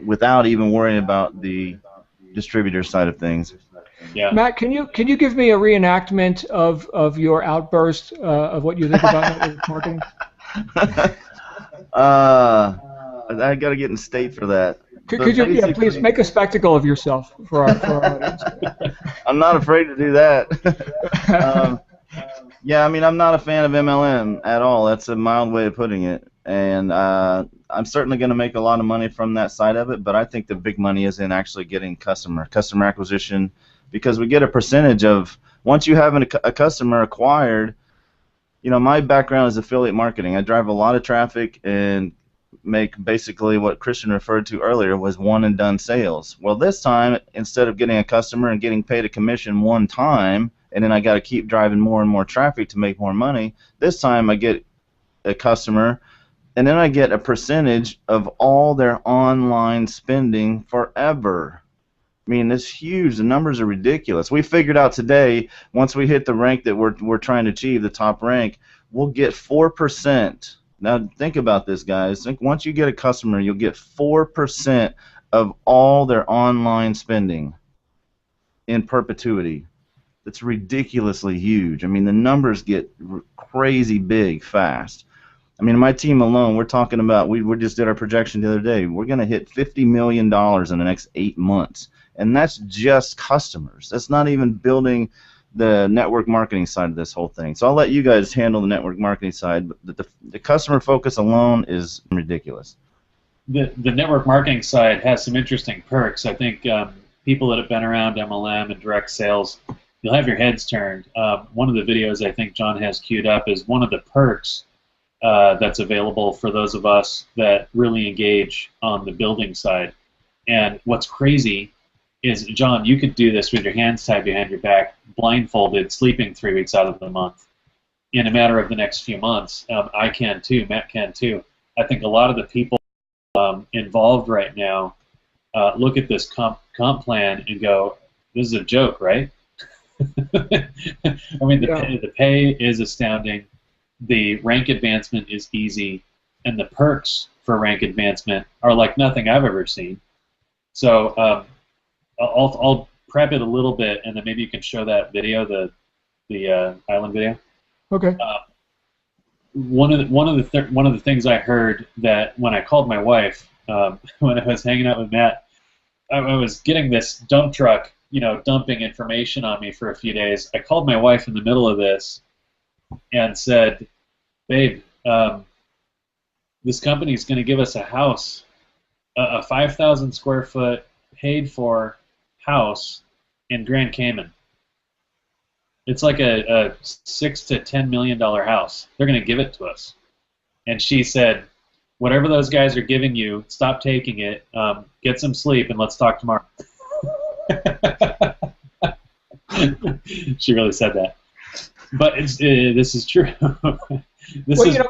without even worrying about the distributor side of things. Yeah. Matt, can you give me a reenactment of your outburst of what you think about network marketing? I got to get in state for that. Could you please make a spectacle of yourself for our audience? I'm not afraid to do that. Yeah, I mean, I'm not a fan of MLM at all. That's a mild way of putting it. And I'm certainly going to make a lot of money from that side of it, but I think the big money is in actually getting customer acquisition, because we get a percentage of, once you have a customer acquired, my background is affiliate marketing. I drive a lot of traffic and make basically what Christian referred to earlier was one and done sales. Well, this time, instead of getting a customer and getting paid a commission one time, and then I got to keep driving more and more traffic to make more money, this time I get a customer and then I get a percentage of all their online spending forever. I mean, it's huge. The numbers are ridiculous. We figured out today, once we hit the rank that we're trying to achieve, the top rank, we'll get 4%. Now, think about this, guys. Think once you get a customer, you'll get 4% of all their online spending in perpetuity. That's ridiculously huge. I mean, the numbers get crazy big fast. I mean, my team alone, we're talking about, we just did our projection the other day, we're going to hit $50 million in the next 8 months. And that's just customers. That's not even building the network marketing side of this whole thing. So I'll let you guys handle the network marketing side, but the customer focus alone is ridiculous. The network marketing side has some interesting perks. I think people that have been around MLM and direct sales, you'll have your heads turned. One of the videos I think John has queued up is one of the perks that's available for those of us that really engage on the building side. And what's crazy is, John, you could do this with your hands tied behind your back, blindfolded, sleeping 3 weeks out of the month. in a matter of the next few months. I can too. Matt can too. I think a lot of the people involved right now look at this comp plan and go, "This is a joke, right?" I mean, the pay is astounding. The rank advancement is easy, and the perks for rank advancement are like nothing I've ever seen. So I'll prep it a little bit, and then maybe you can show that video, the island video. Okay. One of the things I heard that when I called my wife when I was hanging out with Matt, I was getting this dump truck, dumping information on me for a few days. I called my wife in the middle of this and said, "Babe, this company's going to give us a house, a 5,000 square foot paid for house in Grand Cayman. It's like a $6 to $10 million house. They're going to give it to us." And she said, "Whatever those guys are giving you, stop taking it, get some sleep, and let's talk tomorrow." She really said that. But this is true.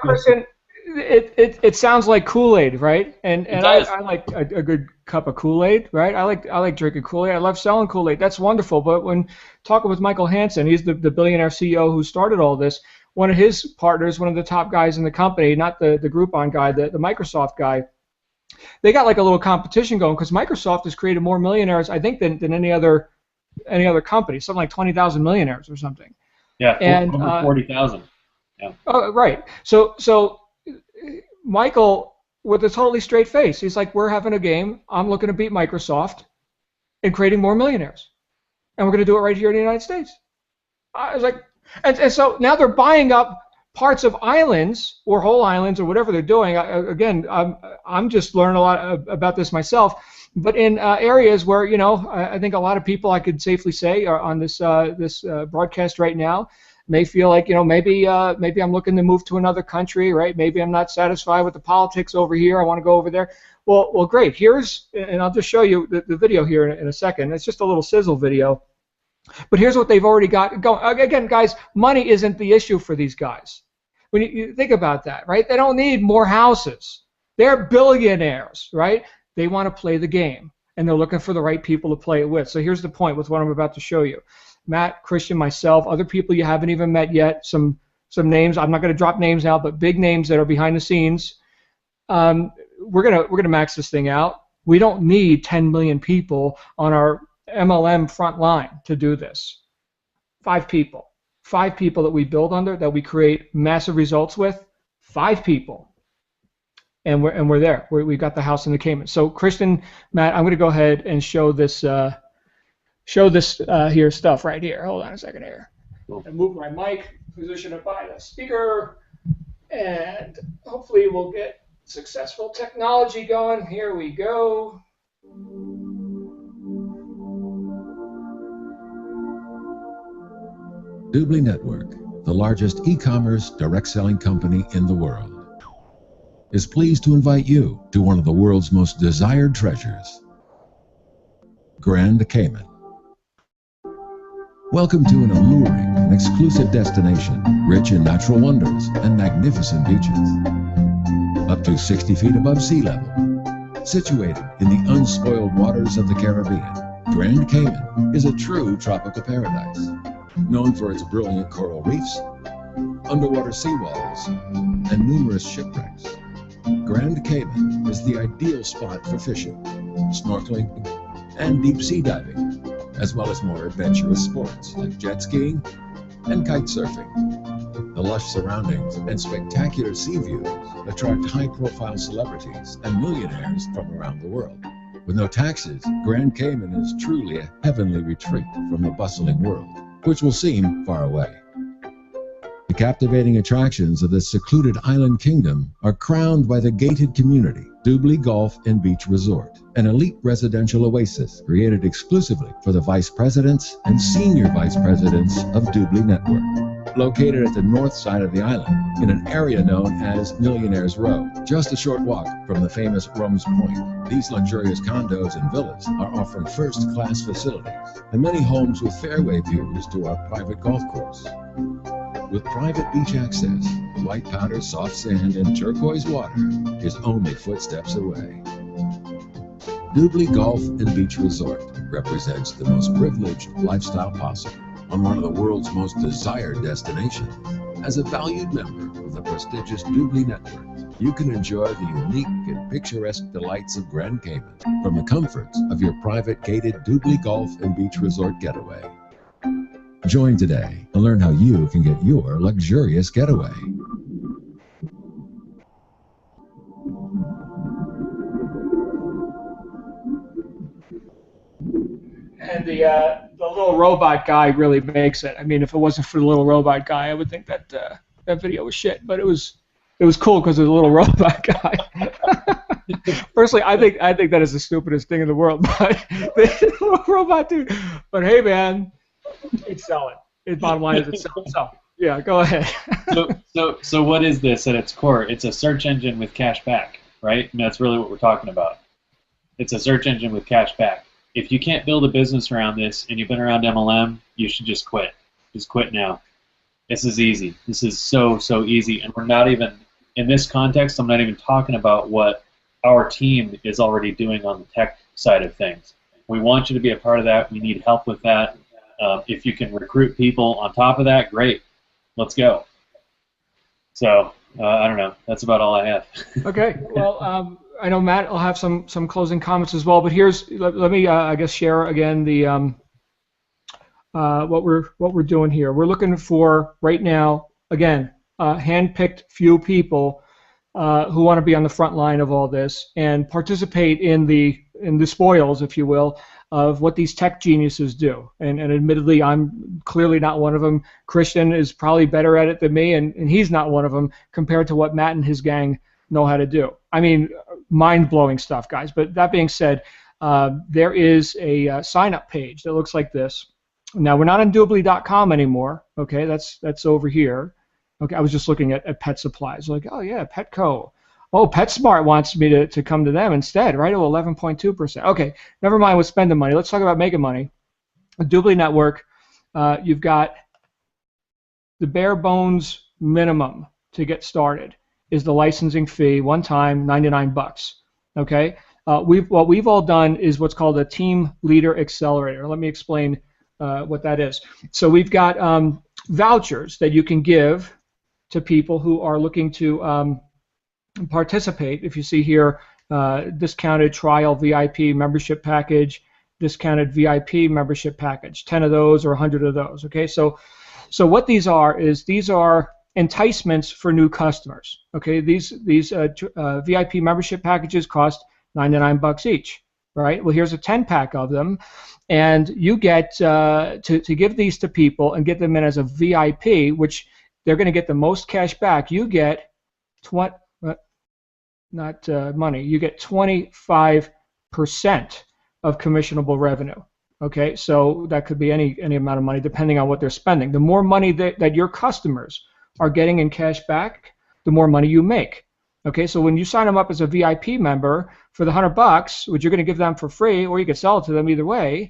Christian, it sounds like Kool-Aid, right? And I like a good cup of Kool-Aid, right? I like drinking Kool-Aid. I love selling Kool-Aid. That's wonderful. But when talking with Michael Hansen, he's the billionaire CEO who started all this. One of his partners, one of the top guys in the company, not the Groupon guy, the Microsoft guy, they got like a little competition going because Microsoft has created more millionaires, I think, than any other company, something like 20,000 millionaires or something. Yeah, and over 40,000. Yeah. Oh, right. So Michael, with a totally straight face, he's like, "We're having a game. I'm looking to beat Microsoft in creating more millionaires, and we're going to do it right here in the United States." I was like, and so now they're buying up parts of islands or whole islands or whatever they're doing. I'm just learning a lot about this myself. But in areas where, I think a lot of people, I could safely say, are on this broadcast right now, may feel like, maybe I'm looking to move to another country, right? Maybe I'm not satisfied with the politics over here. I want to go over there. Well, great. And I'll just show you the video here in a second. It's just a little sizzle video. But here's what they've already got going. Again, guys, money isn't the issue for these guys. When you think about that, right? They don't need more houses. They're billionaires, right? They want to play the game, and they're looking for the right people to play it with. So here's the point with what I'm about to show you. Matt, Christian, myself, other people you haven't even met yet, some names. I'm not going to drop names out, but big names that are behind the scenes. We're gonna max this thing out. We don't need 10 million people on our MLM front line to do this. 5 people that we build under, that we create massive results with. 5 people. And we're there. We've got the house in the Cayman. So Christian, Matt, I'm going to go ahead and show this here stuff right here. Hold on a second here. Cool. And move my mic, position it by the speaker, and hopefully we'll get successful technology going. Here we go. Doobly Network, the largest e-commerce direct selling company in the world, is pleased to invite you to one of the world's most desired treasures, Grand Cayman. Welcome to an alluring and exclusive destination, rich in natural wonders and magnificent beaches. Up to 60 feet above sea level, situated in the unspoiled waters of the Caribbean, Grand Cayman is a true tropical paradise, known for its brilliant coral reefs, underwater seawalls, and numerous shipwrecks. Grand Cayman is the ideal spot for fishing, snorkeling, and deep sea diving, as well as more adventurous sports like jet skiing and kite surfing. The lush surroundings and spectacular sea views attract high-profile celebrities and millionaires from around the world. With no taxes, Grand Cayman is truly a heavenly retreat from the bustling world, which will seem far away. The captivating attractions of this secluded island kingdom are crowned by the gated community, Doobly Golf and Beach Resort, an elite residential oasis created exclusively for the vice presidents and senior vice presidents of Doobly Network. Located at the north side of the island, in an area known as Millionaire's Row, just a short walk from the famous Rome's Point. These luxurious condos and villas are offering first-class facilities and many homes with fairway views to our private golf course. with private beach access, white powder, soft sand, and turquoise water is only footsteps away. Dubli Golf and Beach Resort represents the most privileged lifestyle possible on one of the world's most desired destinations. As a valued member of the prestigious Dubli Network, you can enjoy the unique and picturesque delights of Grand Cayman from the comforts of your private gated Dubli Golf and Beach Resort getaway. Join today and learn how you can get your luxurious getaway. And the little robot guy really makes it. I mean, if it wasn't for the little robot guy, I would think that that video was shit. But it was cool because of the little robot guy. Personally, I think that is the stupidest thing in the world. But the little robot dude. But hey, man, it's selling. Bottom line is it's selling. So yeah, go ahead. So what is this at its core? It's a search engine with cash back, right? And that's really what we're talking about. It's a search engine with cash back. If you can't build a business around this and you've been around MLM, you should just quit. Just quit now. This is easy. This is so easy. And we're not even, in this context, I'm not even talking about what our team is already doing on the tech side of things. We want you to be a part of that. We need help with that. If you can recruit people on top of that, great. Let's go. So, I don't know. That's about all I have. Okay. Well, I know Matt will have some closing comments as well, but let me I guess share again the what we're doing here. We're looking for right now again hand-picked few people who want to be on the front line of all this and participate in the spoils, if you will, of what these tech geniuses do. And admittedly, I'm clearly not one of them. Christian is probably better at it than me, and he's not one of them compared to what Matt and his gang know how to do. I mean, mind-blowing stuff, guys. But that being said, there is a sign-up page that looks like this. Now, we're not on Dubli.com anymore. Okay, that's over here. Okay, I was just looking at pet supplies. Like, oh yeah, Petco. Oh, PetSmart wants me to come to them instead, right? Oh, 11.2%. Okay, never mind with spending money. Let's talk about making money. The Dubli Network, you've got the bare bones minimum to get started is the licensing fee, one time, $99. Okay, what we've all done is what's called a Team Leader Accelerator. Let me explain what that is. So we've got vouchers that you can give to people who are looking to participate. If you see here, discounted trial VIP membership package, discounted VIP membership package, 10 of those or 100 of those. Okay, so what these are enticements for new customers. Okay, these VIP membership packages cost $99 each. Right. Well, here's a 10-pack of them, and you get to give these to people and get them in as a VIP, which they're going to get the most cash back. You get money. You get 25% of commissionable revenue. Okay, so that could be any amount of money depending on what they're spending. The more money that your customers are getting in cash back, the more money you make. Okay, so when you sign them up as a VIP member for the $100, which you're going to give them for free, or you could sell it to them either way,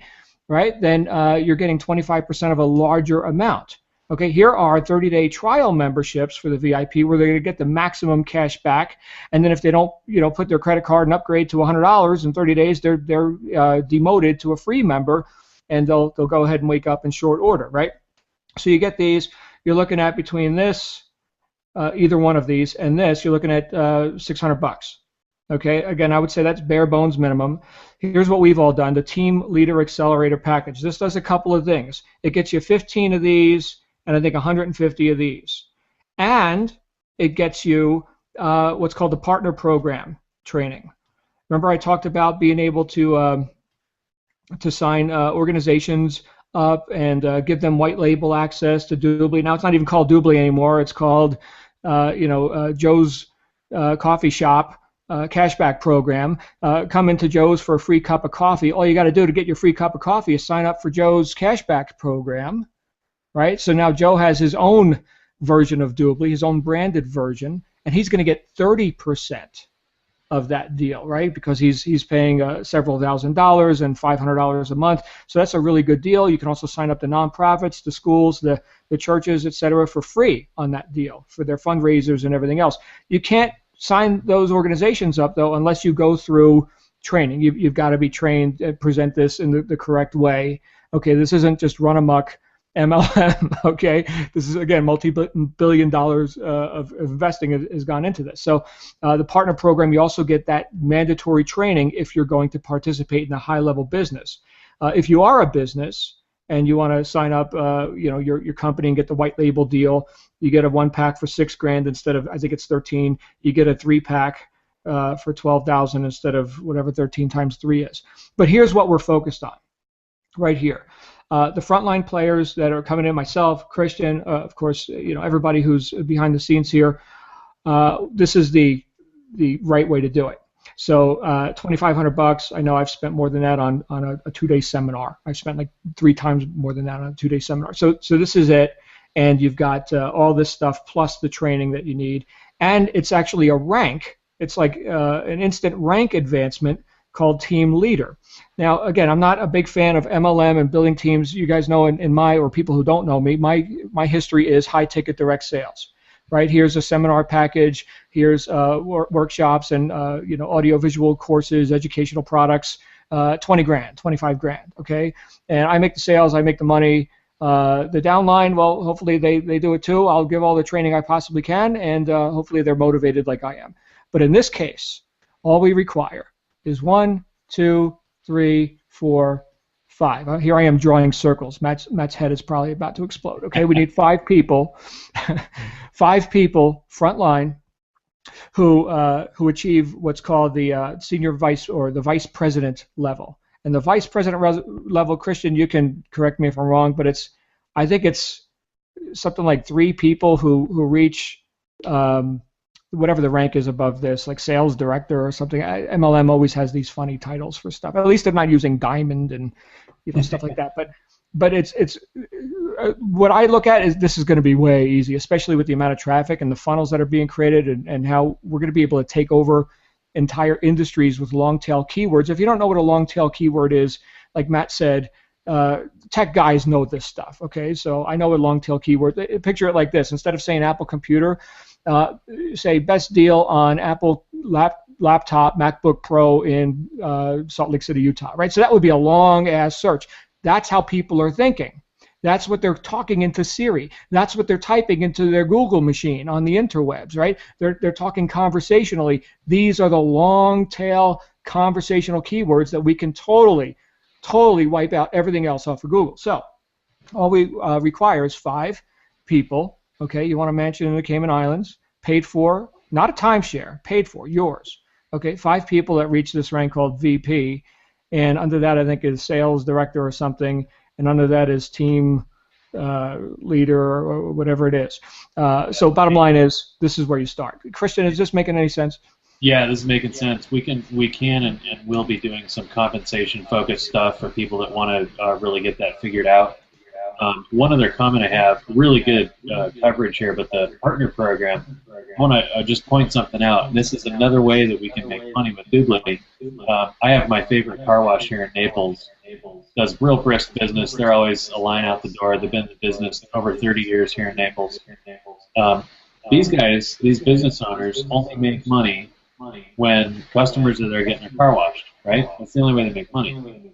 right? Then you're getting 25% of a larger amount. Okay, here are 30-day trial memberships for the VIP where they're going to get the maximum cash back, and then if they don't, put their credit card and upgrade to $100 in 30 days, they're demoted to a free member, and they'll go ahead and wake up in short order, right? So you get these. You're looking at between this, either one of these, and this, you're looking at $600. Okay, again, I would say that's bare bones minimum. Here's what we've all done: the Team Leader Accelerator package. This does a couple of things. It gets you 15 of these, and I think 150 of these, and it gets you what's called the Partner Program training. Remember, I talked about being able to sign organizations up and give them white label access to Dubli. Now it's not even called Dubli anymore. It's called Joe's Coffee Shop cashback program. Come into Joe's for a free cup of coffee. All you got to do to get your free cup of coffee is sign up for Joe's cashback program, right? So now Joe has his own version of Dubli, his own branded version, and he's going to get 30% of that deal, right? Because he's paying several $1,000s and $500 a month. So that's a really good deal. You can also sign up the nonprofits, the schools, the churches, etc., for free on that deal for their fundraisers and everything else. You can't sign those organizations up, though, unless you go through training. You've got to be trained and present this in the correct way. Okay, this isn't just run amok MLM, okay? This is, again, multi-billion dollars of investing has gone into this. So the partner program, you also get that mandatory training if you're going to participate in a high-level business. If you are a business and you want to sign up, your company and get the white label deal, you get a 1-pack for $6,000 instead of, I think it's 13. You get a 3-pack for 12,000 instead of whatever 13 times 3 is. But here's what we're focused on right here. The frontline players that are coming in, myself, Christian, of course, everybody who's behind the scenes here, this is the right way to do it. So $2,500. I know I've spent more than that on a 2-day seminar. I've spent like 3 times more than that on a 2-day seminar. So this is it, and you've got all this stuff plus the training that you need, and it's actually a rank. It's like an instant rank advancement called Team Leader. Now, again, I'm not a big fan of MLM and building teams. You guys know, in my, or people who don't know me, my history is high-ticket direct sales. Right? Here's a seminar package. Here's workshops and audio-visual courses, educational products. $20,000, $25,000. Okay, and I make the sales. I make the money. The downline, well, hopefully they do it too. I'll give all the training I possibly can, and hopefully they're motivated like I am. But in this case, all we require is 1, 2, 3, 4, 5. Here I am drawing circles. Matt's head is probably about to explode. Okay, we need 5 people, 5 people frontline who achieve what's called the senior vice or the vice president level. And the vice president level, Christian, you can correct me if I'm wrong, but I think it's something like 3 people who reach whatever the rank is above this, like sales director or something. MLM always has these funny titles for stuff. At least they're not using diamond and stuff like that. But it's what I look at is this is going to be way easy, especially with the amount of traffic and the funnels that are being created and how we're going to be able to take over entire industries with long tail keywords. If you don't know what a long tail keyword is, like Matt said, tech guys know this stuff. Okay, so I know a long tail keyword. Picture it like this: instead of saying Apple computer, say best deal on Apple laptop, MacBook Pro in Salt Lake City, Utah. Right. So that would be a long ass search. That's how people are thinking. That's what they're talking into Siri. That's what they're typing into their Google machine on the interwebs, right? They're talking conversationally. These are the long tail conversational keywords that we can totally wipe out everything else off of Google. So all we require is 5 people. Okay, you want a mansion in the Cayman Islands, paid for, not a timeshare, paid for, yours. Okay, 5 people that reach this rank called VP, and under that I think is sales director or something, and under that is team leader or whatever it is. So bottom line is, this is where you start. Christian, is this making any sense? Yeah, this is making sense. We can and will be doing some compensation-focused stuff for people that want to really get that figured out. One other comment I have, really good coverage here, but the partner program, I want to just point something out. This is another way that we can make money with Doobly. I have my favorite car wash here in Naples. Does real brisk business. They're always a line out the door. They've been in business over 30 years here in Naples. These guys, these business owners, only make money when customers are there getting their car washed, right? That's the only way they make money.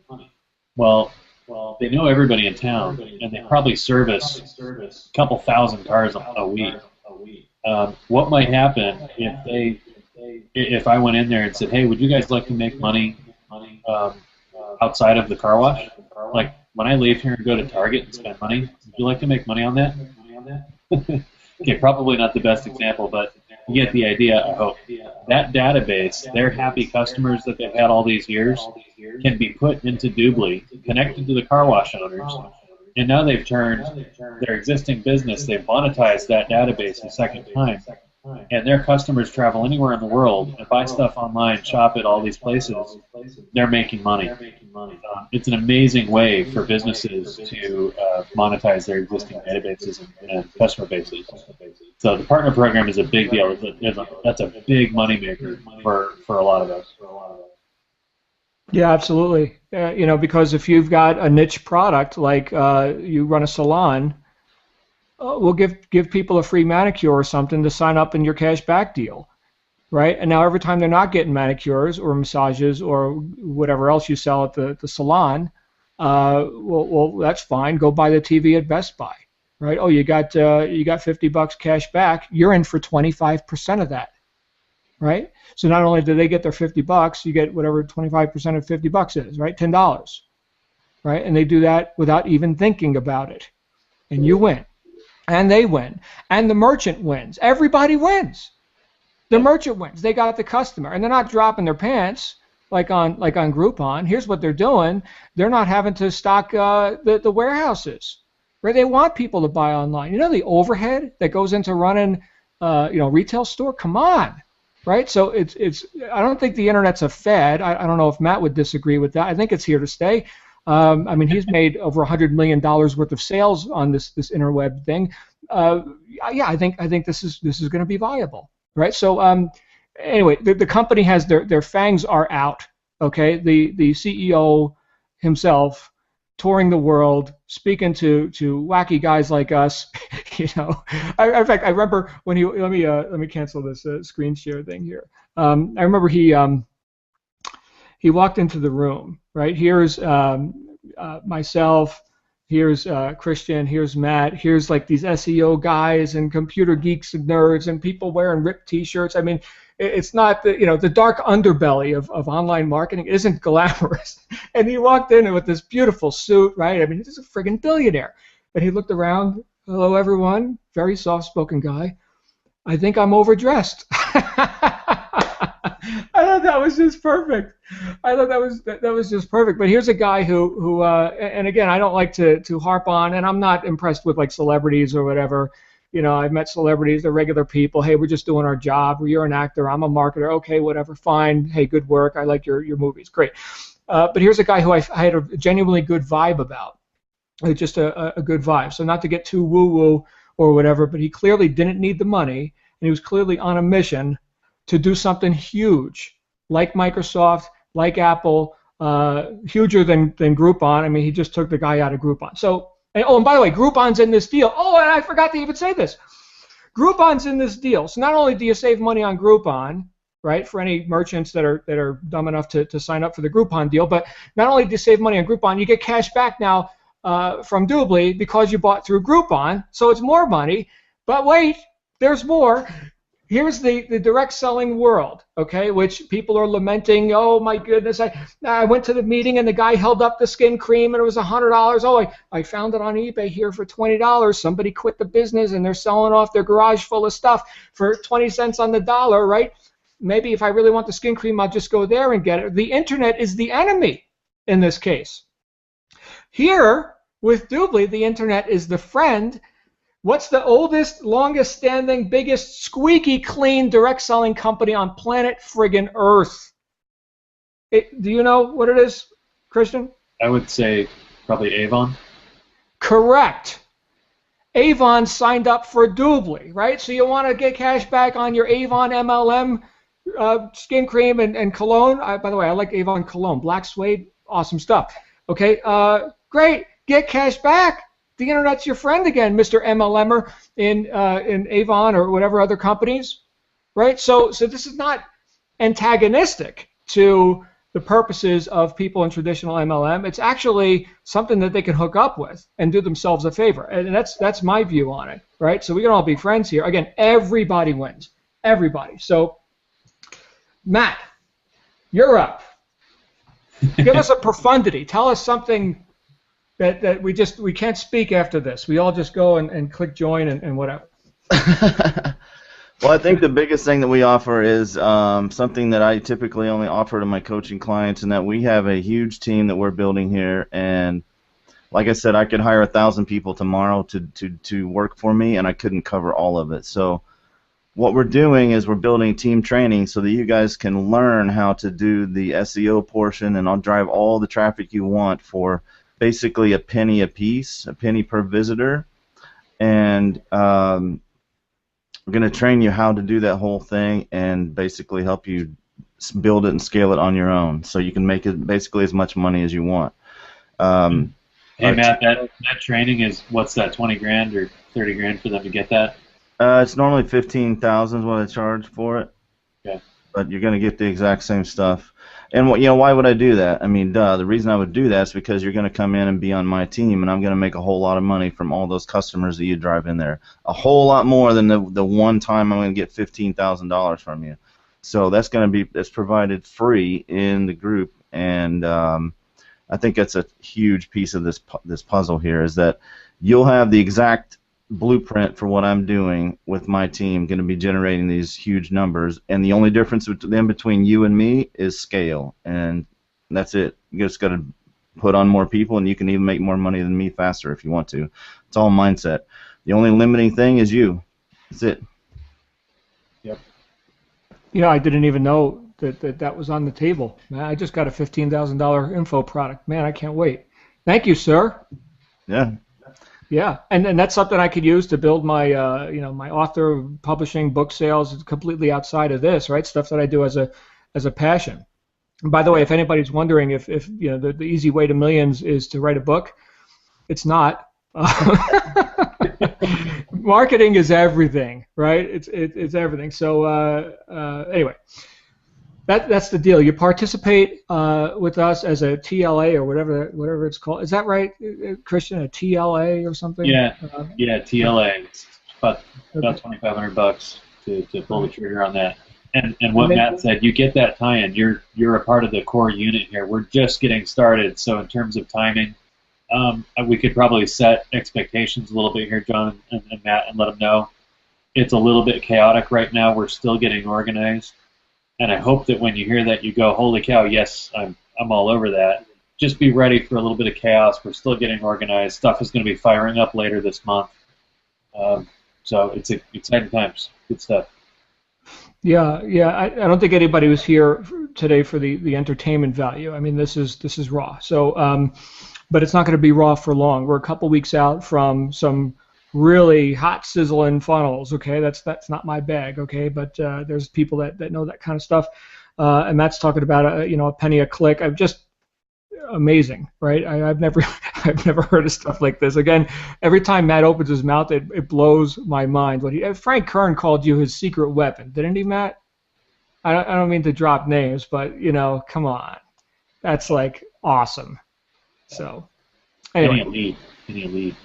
Well, they know everybody in town, and they probably service a couple thousand cars a week. What might happen if I went in there and said, "Hey, would you guys like to make money outside of the car wash? Like when I leave here and go to Target and spend money, would you like to make money on that?" Okay, probably not the best example, but you get the idea, I hope. That database, their happy customers that they've had all these years, can be put into Doobly, connected to the car wash owners, and now they've turned their existing business, they've monetized that database a second time, and their customers travel anywhere in the world and buy stuff online, shop at all these places. They're making money. It's an amazing way for businesses to monetize their existing databases and customer bases. So the partner program is a big deal. That's a big moneymaker for a lot of us. Yeah, absolutely. Because if you've got a niche product like you run a salon, we'll give people a free manicure or something to sign up in your cash back deal, right? And now every time they're not getting manicures or massages or whatever else you sell at the salon, well, that's fine. Go buy the TV at Best Buy, right? Oh, you got $50 cash back. You're in for 25% of that, right? So not only do they get their $50, you get whatever 25% of $50 is, right? $10, right? And they do that without even thinking about it, and you win. And they win. And the merchant wins. Everybody wins. The merchant wins. They got the customer. And they're not dropping their pants like on Groupon. Here's what they're doing. They're not having to stock the warehouses. Right? They want people to buy online. You know the overhead that goes into running retail store? Come on. Right? So it's I don't think the internet's a fad. I don't know if Matt would disagree with that. I think it's here to stay. He's made over $100 million worth of sales on this interweb thing. I think this is going to be viable, right? So anyway, the company has their fangs are out. Okay, the CEO himself touring the world, speaking to wacky guys like us. In fact, I remember when let me cancel this screen share thing here. I remember he walked into the room, right? Here's myself, here's Christian, here's Matt, here's like these SEO guys and computer geeks and nerds and people wearing ripped t-shirts. I mean, it's not the dark underbelly of online marketing isn't glamorous. And he walked in with this beautiful suit, right? I mean, he's a friggin' billionaire. And he looked around, hello everyone, very soft-spoken guy. I think I'm overdressed. I thought that was just perfect. I thought that was just perfect. But here's a guy who and again, I don't like to harp on, and I'm not impressed with like celebrities or whatever. I've met celebrities, they're regular people. Hey, we're just doing our job. You're an actor. I'm a marketer. Okay, whatever, fine. Hey, good work. I like your movies. Great. But here's a guy who I had a genuinely good vibe about. Just a good vibe. So not to get too woo-woo or whatever, but he clearly didn't need the money, and he was clearly on a mission to do something huge, like Microsoft, like Apple, huger than Groupon. I mean, he just took the guy out of Groupon. So, and by the way, Groupon's in this deal. Oh, and I forgot to even say this. Groupon's in this deal. So not only do you save money on Groupon, right, for any merchants that are dumb enough to sign up for the Groupon deal, but not only do you save money on Groupon, you get cash back now from Doobly because you bought through Groupon. So it's more money. But wait, there's more. Here's the direct selling world, okay, which people are lamenting. Oh my goodness, I went to the meeting and the guy held up the skin cream and it was $100. Oh, I found it on eBay here for $20. Somebody quit the business and they're selling off their garage full of stuff for 20 cents on the dollar, right? Maybe if I really want the skin cream, I'll just go there and get it. The internet is the enemy in this case. Here, with Doobly, the internet is the friend. What's the oldest, longest standing, biggest, squeaky clean direct selling company on planet friggin' Earth? Do you know what it is, Christian? I would say probably Avon. Correct. Avon signed up for Doobly, right? So you want to get cash back on your Avon MLM skin cream and cologne. By the way, I like Avon cologne. Black suede, awesome stuff. Okay, great. Get cash back. The internet's your friend again, Mr. MLMer in Avon or whatever other companies, right? So this is not antagonistic to the purposes of people in traditional MLM. It's actually something that they can hook up with and do themselves a favor, and that's my view on it, right? So we can all be friends here. Again, everybody wins, everybody. So Matt, you're up. Give us a profundity. Tell us something that we can't speak after this. We all just go and click join and whatever. Well, I think the biggest thing that we offer is something that I typically only offer to my coaching clients, and that we have a huge team that we're building here. And like I said, I could hire 1,000 people tomorrow to work for me, and I couldn't cover all of it. So what we're doing is we're building team training so that you guys can learn how to do the SEO portion, and I'll drive all the traffic you want for basically a penny a piece, a penny per visitor. And We're going to train you how to do that whole thing and basically help you build it and scale it on your own, so you can make it basically as much money as you want. Hey Matt, that training is, what's that, 20 grand or 30 grand for them to get that? It's normally 15,000 is what I charge for it. Okay. But you're going to get the exact same stuff. And why would I do that? I mean, the reason I would do that is because you're going to come in and be on my team, and I'm going to make a whole lot of money from all those customers that you drive in there. A whole lot more than the one time I'm going to get $15,000 from you. So that's provided free in the group, and I think that's a huge piece of this puzzle here, is that you'll have the exact blueprint for what I'm doing with my team, going to be generating these huge numbers, and the only difference between you and me is scale, and that's it. You just got to put on more people, and you can even make more money than me faster if you want to. It's all mindset. The only limiting thing is you. That's it. Yep. I didn't even know that was on the table. Man, I just got a $15,000 info product. Man, I can't wait. Thank you, sir. Yeah. Yeah, and that's something I could use to build my my author publishing, book sales, completely outside of this, right? Stuff that I do as a passion. And by the way, if anybody's wondering if the easy way to millions is to write a book, it's not. Marketing is everything, right? It's everything. So anyway. That's the deal. You participate with us as a TLA or whatever it's called. Is that right, Christian? A TLA or something? Yeah, TLA. It's about $2,500 to pull the trigger on that. And what Matt said, you get that tie-in. You're a part of the core unit here. We're just getting started. So in terms of timing, we could probably set expectations a little bit here, John and Matt, and let them know it's a little bit chaotic right now. We're still getting organized. And I hope that when you hear that, you go, holy cow, yes, I'm all over that. Just be ready for a little bit of chaos. We're still getting organized. Stuff is going to be firing up later this month. So it's exciting times. Good stuff. Yeah. I don't think anybody was here today for the entertainment value. I mean, this is raw. So, but it's not going to be raw for long. We're a couple weeks out from some really hot sizzling funnels, okay? That's not my bag, okay? But there's people that know that kind of stuff, and Matt's talking about a penny a click. I'm just amazing, right? I've never heard of stuff like this. Again, every time Matt opens his mouth, it blows my mind. Frank Kern called you his secret weapon, didn't he, Matt? I don't mean to drop names, but come on, that's like awesome. So anyway. Penny a lead.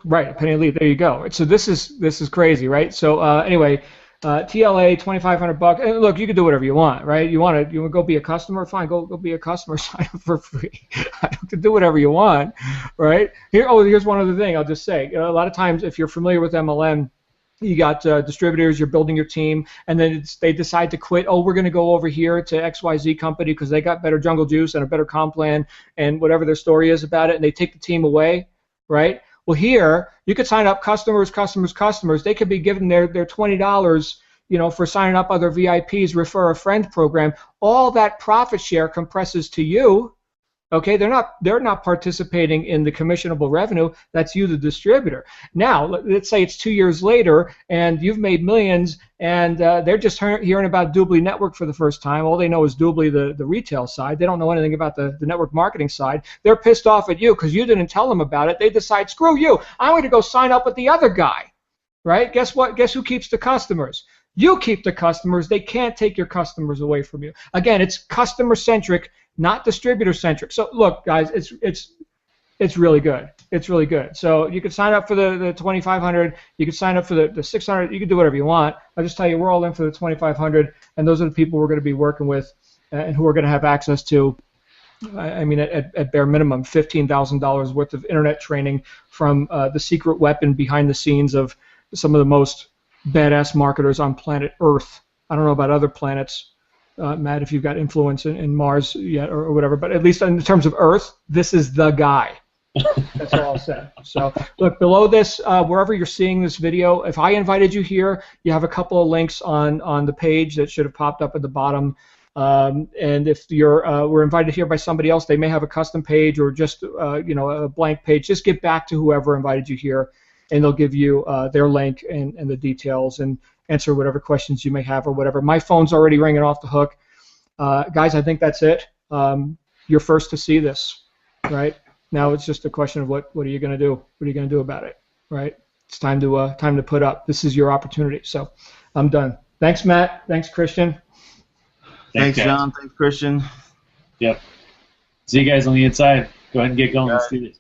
Right, a penny a lead. There you go. So this is crazy, right? So anyway, TLA, $2,500. And look, you can do whatever you want, right? You want to go be a customer? Fine, go be a customer. Sign up for free. You can do whatever you want, right? Here's one other thing I'll just say. A lot of times, if you're familiar with MLM, you got distributors, you're building your team, and then they decide to quit. Oh, we're going to go over here to XYZ company because they got better jungle juice and a better comp plan and whatever their story is about it, and they take the team away. Right? Well, here you could sign up customers. They could be given their $20, for signing up other VIPs, refer a friend program. All that profit share compresses to you. Okay, they're not participating in the commissionable revenue. That's you, the distributor. Now, let's say it's 2 years later, and you've made millions, and they're just hearing about Doobly Network for the first time. All they know is Doobly, the retail side. They don't know anything about the network marketing side. They're pissed off at you because you didn't tell them about it. They decide, screw you, I'm going to go sign up with the other guy. Right? Guess what? Guess who keeps the customers? You keep the customers. They can't take your customers away from you. Again, it's customer-centric, not distributor-centric. So look, guys, it's really good. It's really good. So you can sign up for the 2,500. You can sign up for the 600. You can do whatever you want. I'll just tell you, we're all in for the 2,500, and those are the people we're going to be working with and who are going to have access to, I mean, at bare minimum, $15,000 worth of internet training from the secret weapon behind the scenes of some of the most badass marketers on planet Earth. I don't know about other planets, Matt, if you've got influence in Mars yet or whatever, but at least in terms of Earth, this is the guy. That's all I'll say. So look, below this, wherever you're seeing this video, if I invited you here, you have a couple of links on the page that should have popped up at the bottom. And if you're were invited here by somebody else, they may have a custom page or just a blank page. Just get back to whoever invited you here. and they'll give you their link and the details and answer whatever questions you may have or whatever. My phone's already ringing off the hook. Guys, I think that's it. You're first to see this, right? Now it's just a question of what are you going to do? What are you going to do about it, right? It's time to put up. This is your opportunity. So I'm done. Thanks, Matt. Thanks, Christian. Thanks, John. Thanks, Christian. Yep. See you guys on the inside. Go ahead and get going. Let's do this.